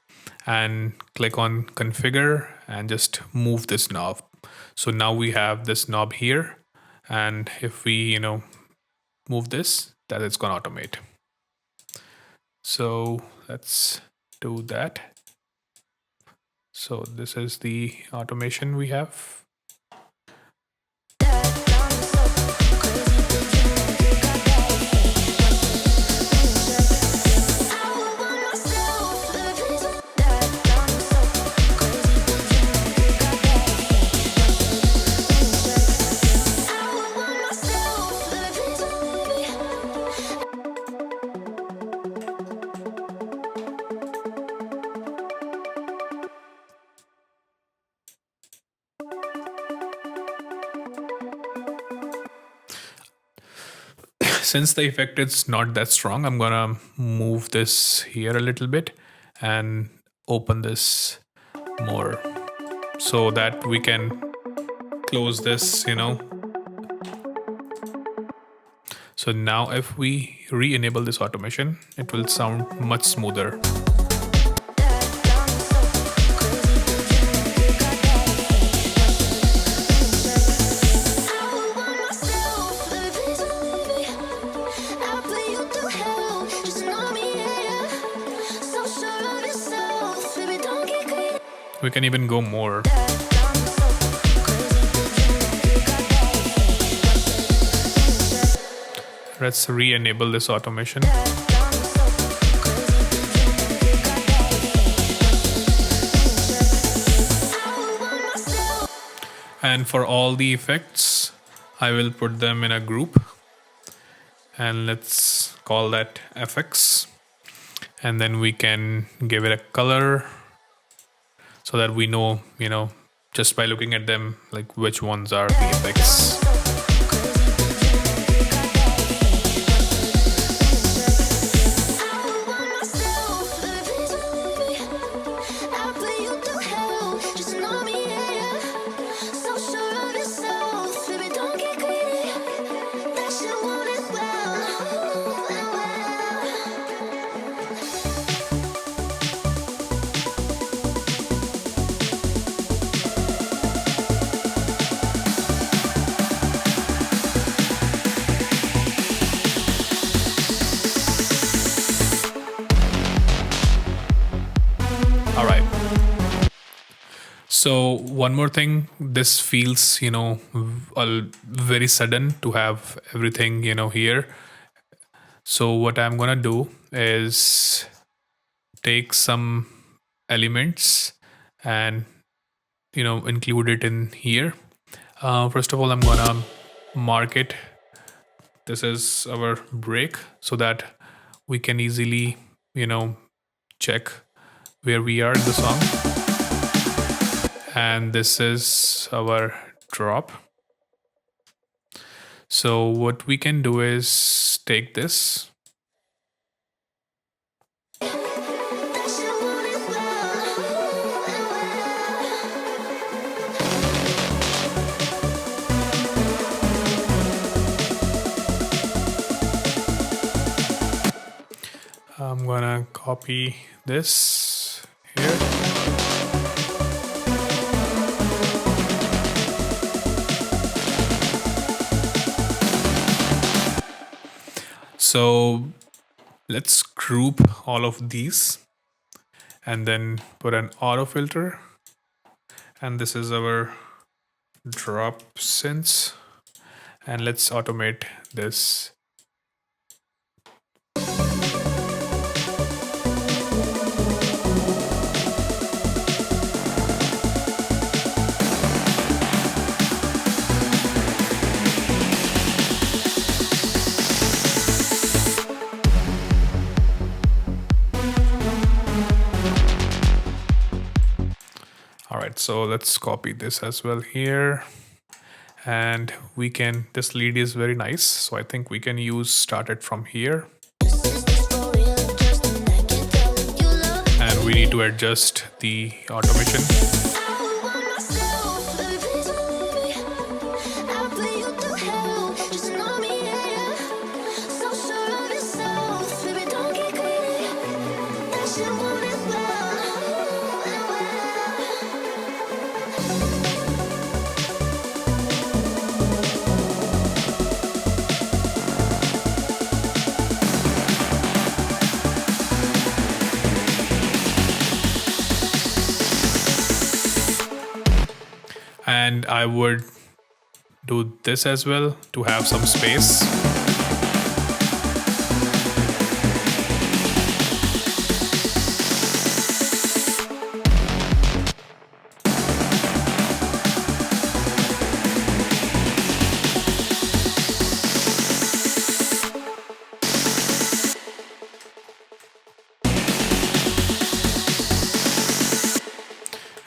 and click on configure and just move this knob. So now we have this knob here. And if we, move this, that it's going to automate. So let's do that. So this is the automation we have. Since the effect is not that strong, I'm gonna move this here a little bit and open this more so that we can close this, So now if we re-enable this automation, it will sound much smoother. We can even go more. Let's re-enable this automation. And for all the effects, I will put them in a group. And let's call that FX. And then we can give it a color, so that we know, just by looking at them, like which ones are the effects. All right. So one more thing, this feels, very sudden to have everything, here. So what I'm gonna do is take some elements and, include it in here. First of all, I'm gonna mark it. This is our break so that we can easily, check where we are in the song. And this is our drop. So what we can do is take this copy this here. So let's group all of these and then put an auto filter. And this is our drop synths. And let's automate this. All right, so let's copy this as well here. And we can, this lead is very nice. So I think we can start it from here. And we need to adjust the automation. And I would do this as well to have some space.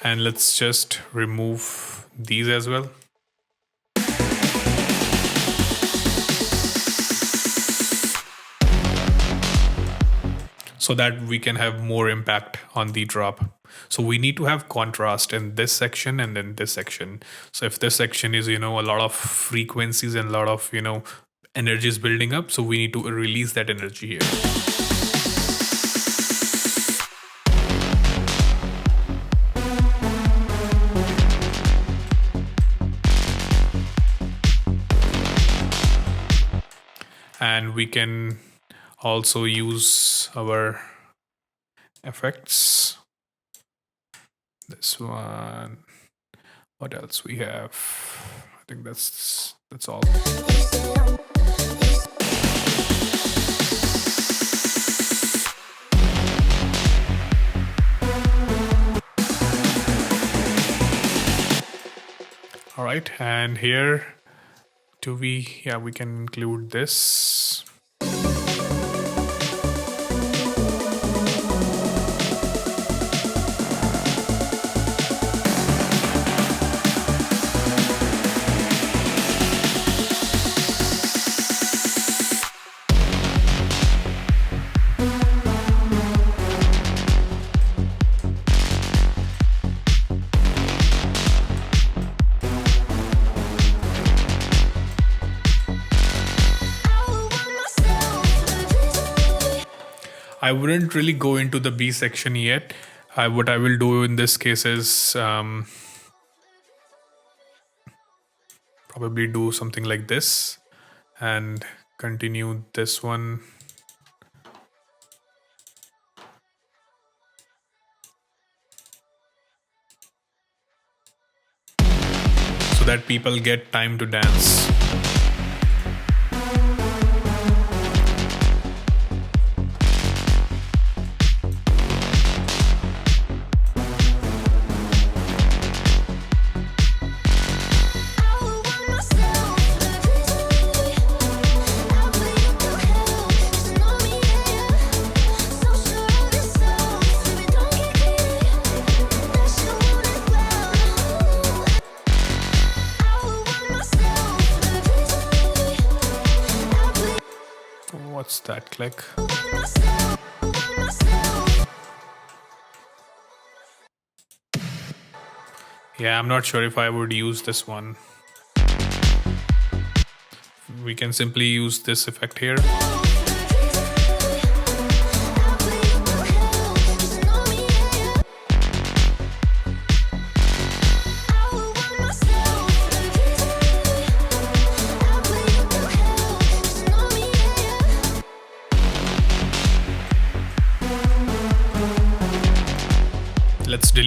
And let's just remove these as well. So that we can have more impact on the drop. So we need to have contrast in this section and then this section. So if this section is, a lot of frequencies and a lot of, energy is building up, so we need to release that energy here. And we can also use our effects. This one. What else we have? I think that's all. All right, and here we can include this. I wouldn't really go into the B section yet. What I will do in this case is probably do something like this and continue this one. So that people get time to dance. What's that click? Yeah, I'm not sure if I would use this one. We can simply use this effect here.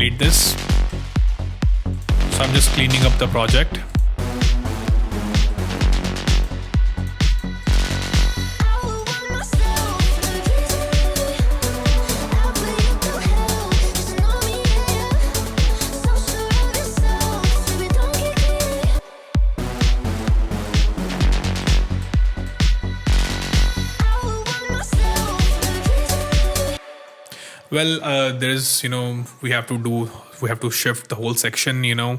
delete this. So I'm just cleaning up the project. Well, there's, we have to shift the whole section, to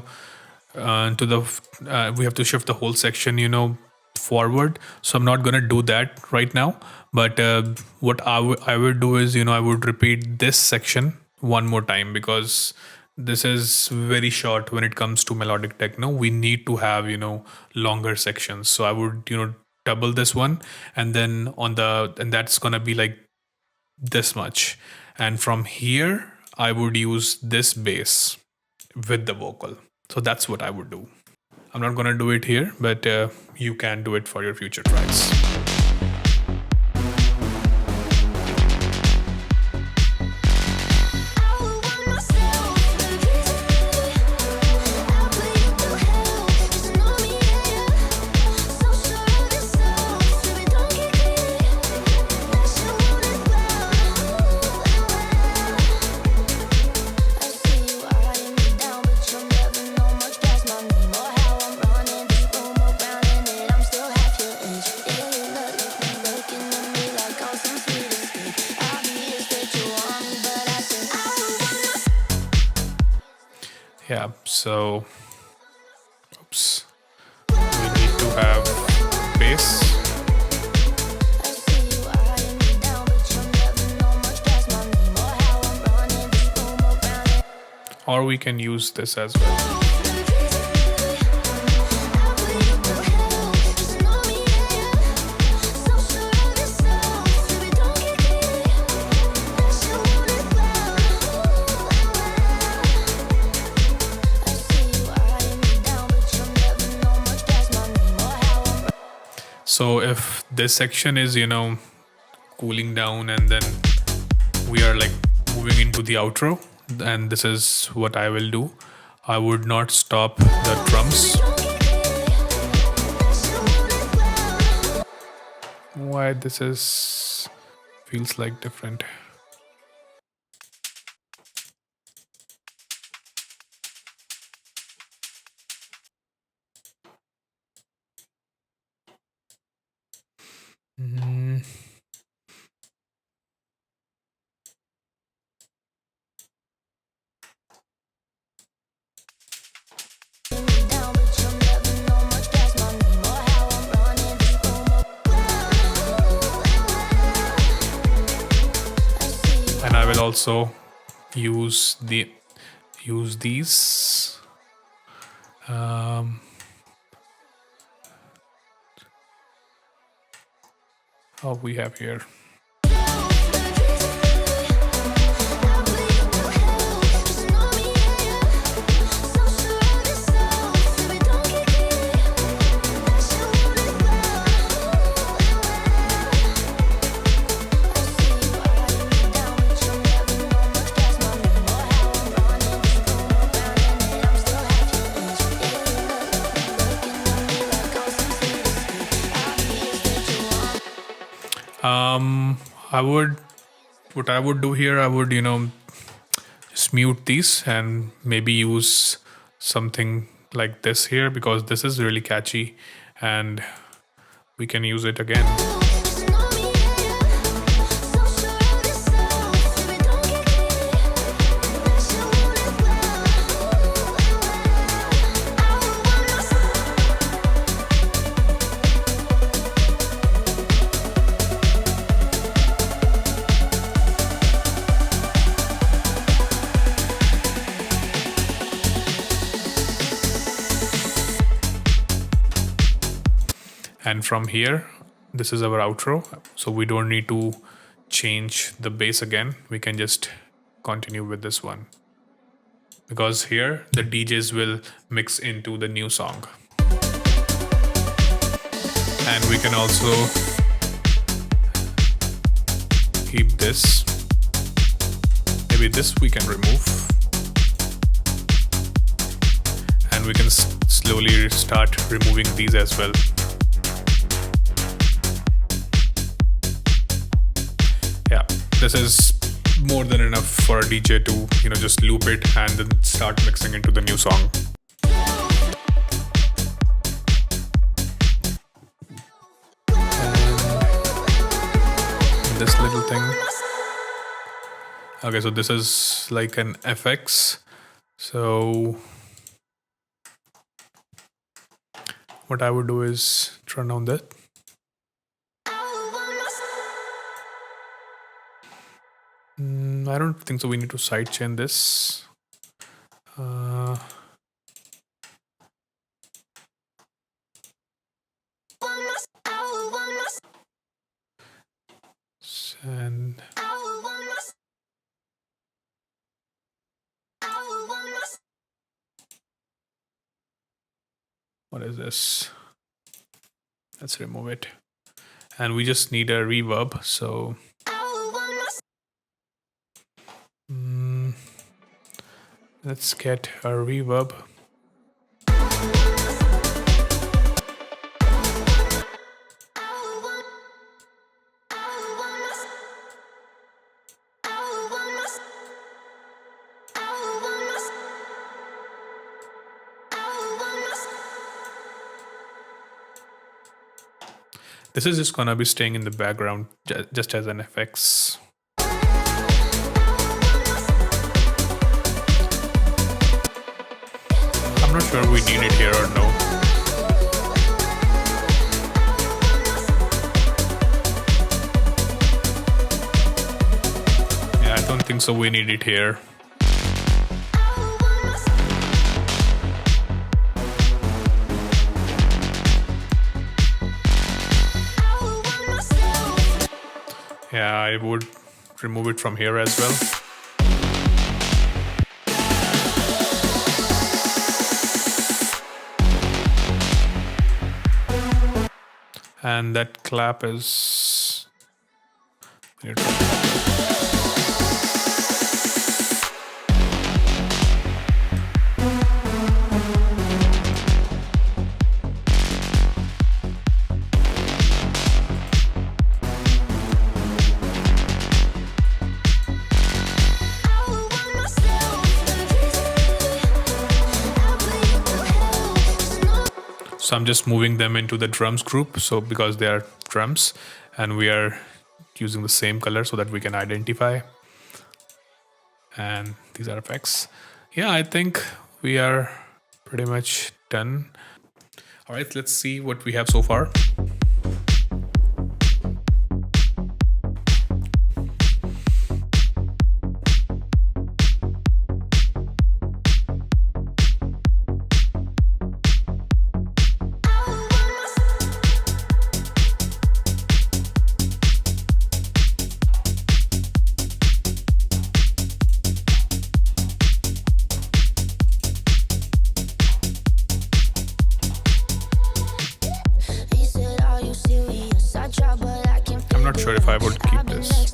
the, we have to shift the whole section, forward. So I'm not going to do that right now. But what I would do is, I would repeat this section one more time, because this is very short when it comes to melodic techno. We need to have, longer sections. So I would, double this one, and then and that's going to be like this much. And from here, I would use this bass with the vocal. So that's what I would do. I'm not going to do it here, but you can do it for your future tracks. Yeah, so oops, we need to have bass. Or we can use this as well. So if this section is, cooling down, and then we are like moving into the outro, and this is what I will do. I would not stop the drums. Why this feels like different. And I will also use these. Oh, we have here. What I would do here, I would, just mute these and maybe use something like this here, because this is really catchy and we can use it again. And from here, this is our outro. So we don't need to change the bass again. We can just continue with this one, because here the DJs will mix into the new song. And we can also keep this. Maybe this we can remove. and we can slowly start removing these as well. Yeah, this is more than enough for a DJ to, just loop it and then start mixing into the new song. And this little thing. Okay, so this is like an FX. So what I would do is turn on that. I don't think so. We need to sidechain this. And what is this? Let's remove it. And we just need a reverb. So let's get a reverb. This is just gonna be staying in the background just as an FX. I'm not sure we need it here or no. Yeah, I don't think so we need it here. Yeah, I would remove it from here as well. And that clap is neutral. So I'm just moving them into the drums group. So because they are drums and we are using the same color so that we can identify. And these are effects. Yeah, I think we are pretty much done. All right, let's see what we have so far. I'm not sure if I would keep this.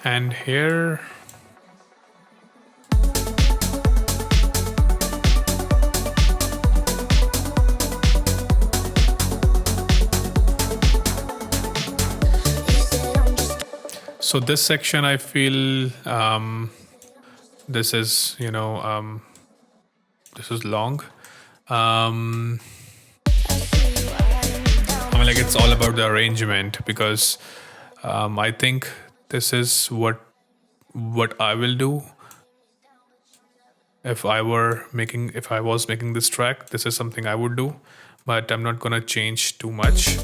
And here so this section I feel this is this is long. Um, I mean, like it's all about the arrangement because I think this is what I will do if I was making this track. This is something I would do, but I'm not gonna change too much.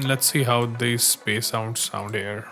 Let's see how these bass sounds sound here.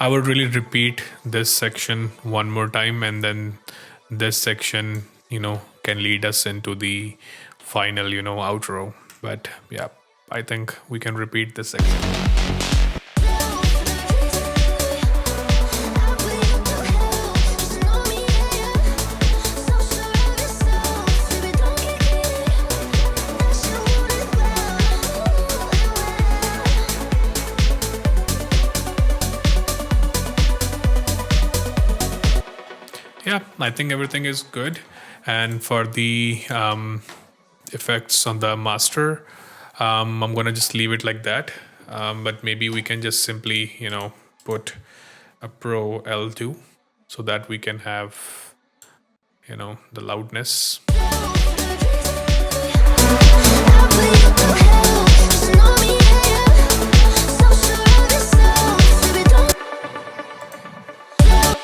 I would really repeat this section one more time, and then this section, can lead us into the final, outro. But yeah, I think we can repeat this section. Yeah, I think everything is good. And for the effects on the master, I'm gonna just leave it like that. But maybe we can just simply, put a Pro L2 so that we can have, the loudness.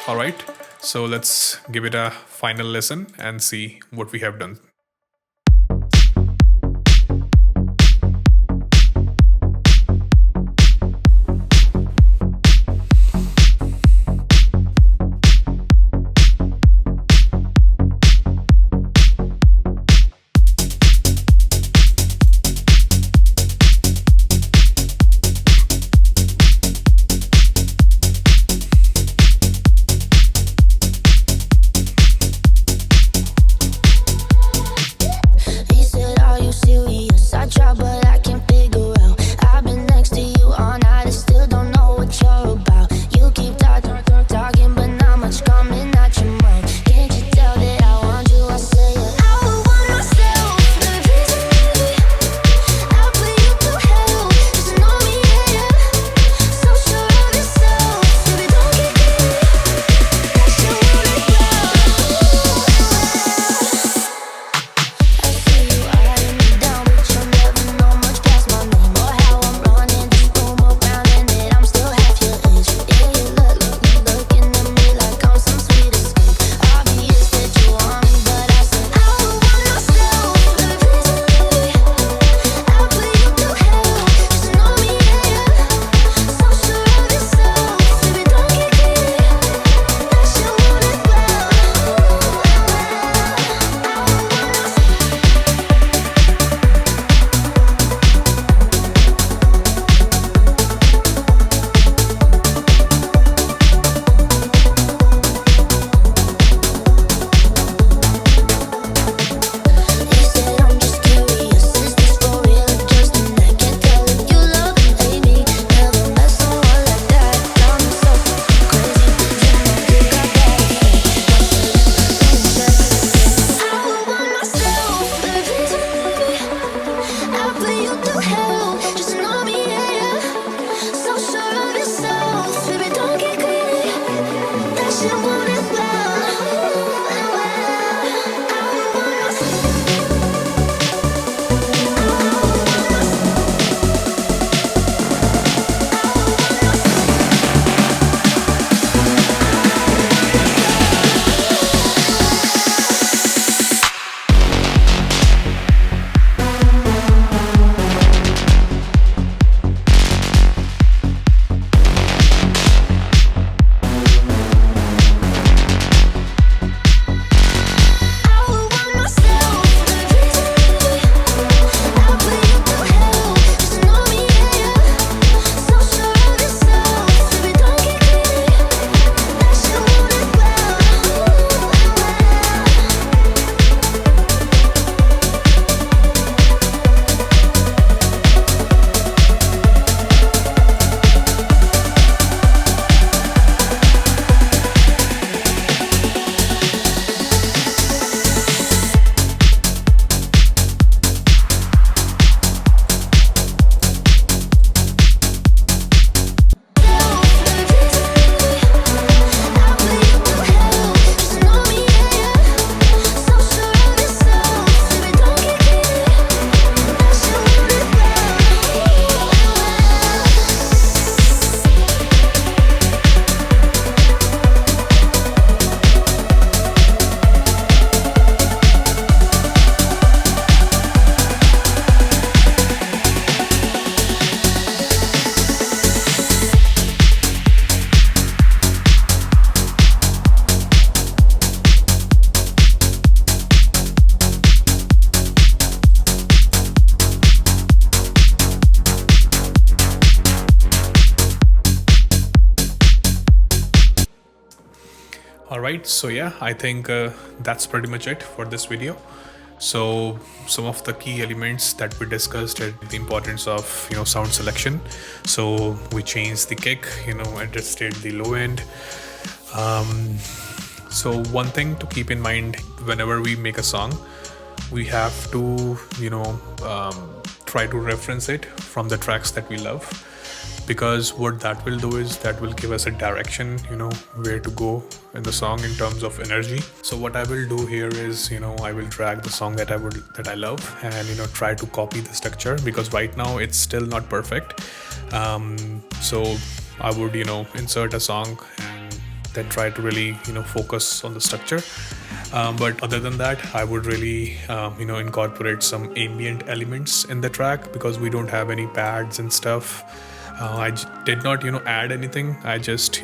All right. So let's give it a final listen and see what we have done. All right, so yeah, I think that's pretty much it for this video. So some of the key elements that we discussed are the importance of sound selection. So we changed the kick, adjusted the low end. So one thing to keep in mind whenever we make a song, we have to try to reference it from the tracks that we love, because what that will do is that will give us a direction, where to go in the song in terms of energy. So what I will do here is, I will drag the song that I love and try to copy the structure, because right now it's still not perfect. So I would insert a song and then try to really focus on the structure. But other than that, I would really incorporate some ambient elements in the track, because we don't have any pads and stuff. I did not add anything. I just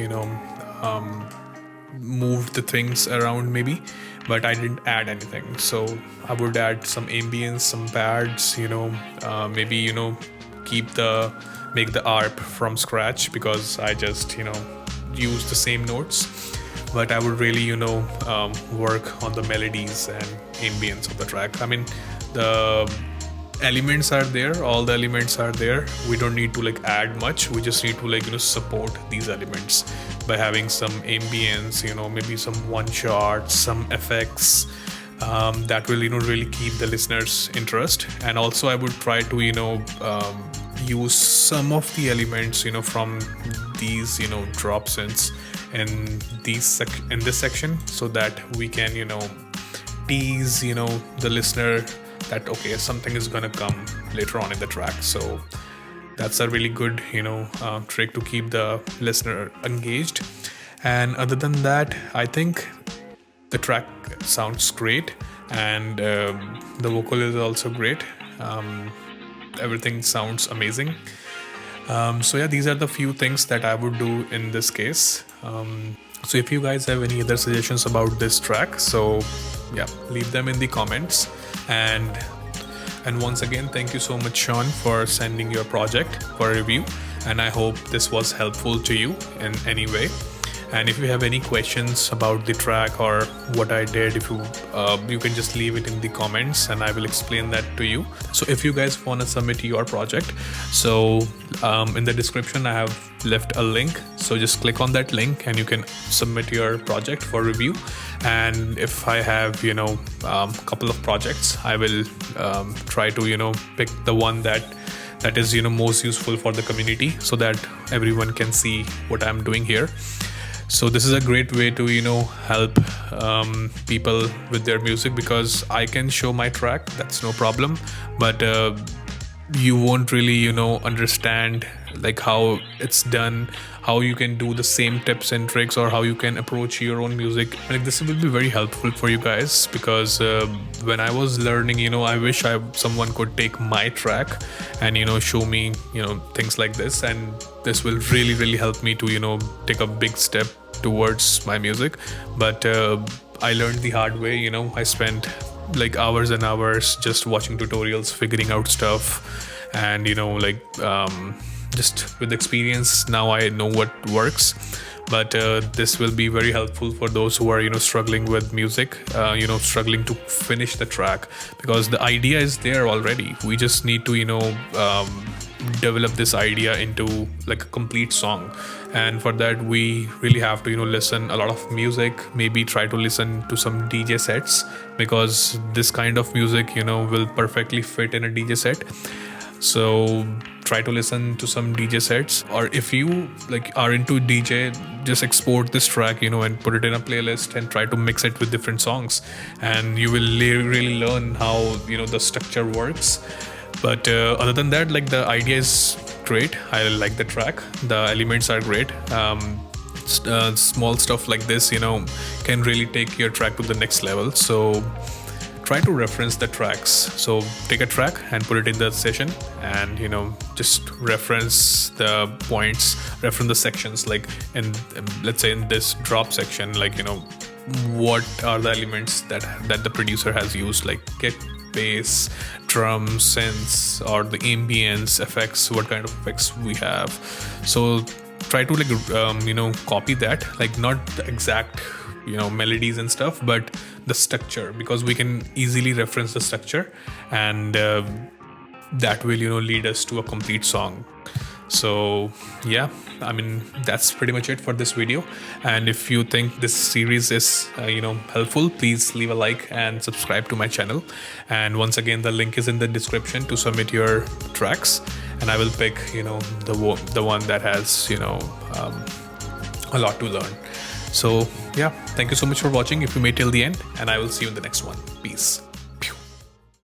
moved the things around maybe, but I didn't add anything. So I would add some ambience, some pads, maybe make the ARP from scratch, because I just use the same notes. But I would really work on the melodies and ambience of the track. I mean, the elements are there, all the elements are there. We don't need to add much. We just need to support these elements by having some ambience, maybe some one shots, some effects, that will really keep the listeners' interest. And also I would try to use some of the elements from these drop synths in this section, so that we can tease the listener that okay, something is gonna come later on in the track. So that's a really good trick to keep the listener engaged. And other than that, I think the track sounds great, and the vocal is also great. Everything sounds amazing. So yeah, these are the few things that I would do in this case. So if you guys have any other suggestions about this track, so yeah, leave them in the comments. And once again, thank you so much, Sean, for sending your project for review, and I hope this was helpful to you in any way. And if you have any questions about the track or what I did, if you can just leave it in the comments and I will explain that to you. So if you guys want to submit your project, so in the description I have left a link, so just click on that link and you can submit your project for review. And if I have couple of projects, I will try to pick the one that is most useful for the community, so that everyone can see what I'm doing here. So this is a great way to help people with their music, because I can show my track, that's no problem, but you won't really understand how it's done, how you can do the same tips and tricks, or how you can approach your own music. This will be very helpful for you guys, because when I was learning, I wish someone could take my track and show me things like this, and this will really help me to take a big step towards my music. But I learned the hard way. I spent hours and hours just watching tutorials, figuring out stuff, and just with experience now I know what works. But this will be very helpful for those who are struggling with music, struggling to finish the track, because the idea is there already. We just need to develop this idea into a complete song. And for that we really have to listen a lot of music, maybe try to listen to some DJ sets, because this kind of music will perfectly fit in a DJ set. So try to listen to some DJ sets, or if you are into DJ, just export this track and put it in a playlist and try to mix it with different songs, and you will really learn how the structure works. But other than that, the idea is great. I like the track, the elements are great. Small stuff like this can really take your track to the next level. So try to reference the tracks. So take a track and put it in the session, and just reference the points, reference the sections, let's say in this drop section, what are the elements that the producer has used, kick, bass, drums, synths, or the ambience effects, what kind of effects we have. So try to copy that, not the exact melodies and stuff, but the structure, because we can easily reference the structure, and that will lead us to a complete song. So yeah, I mean, that's pretty much it for this video. And if you think this series is helpful, please leave a like and subscribe to my channel. And once again, the link is in the description to submit your tracks, and I will pick the one that has a lot to learn. So yeah, thank you so much for watching if you made till the end, and I will see you in the next one. Peace.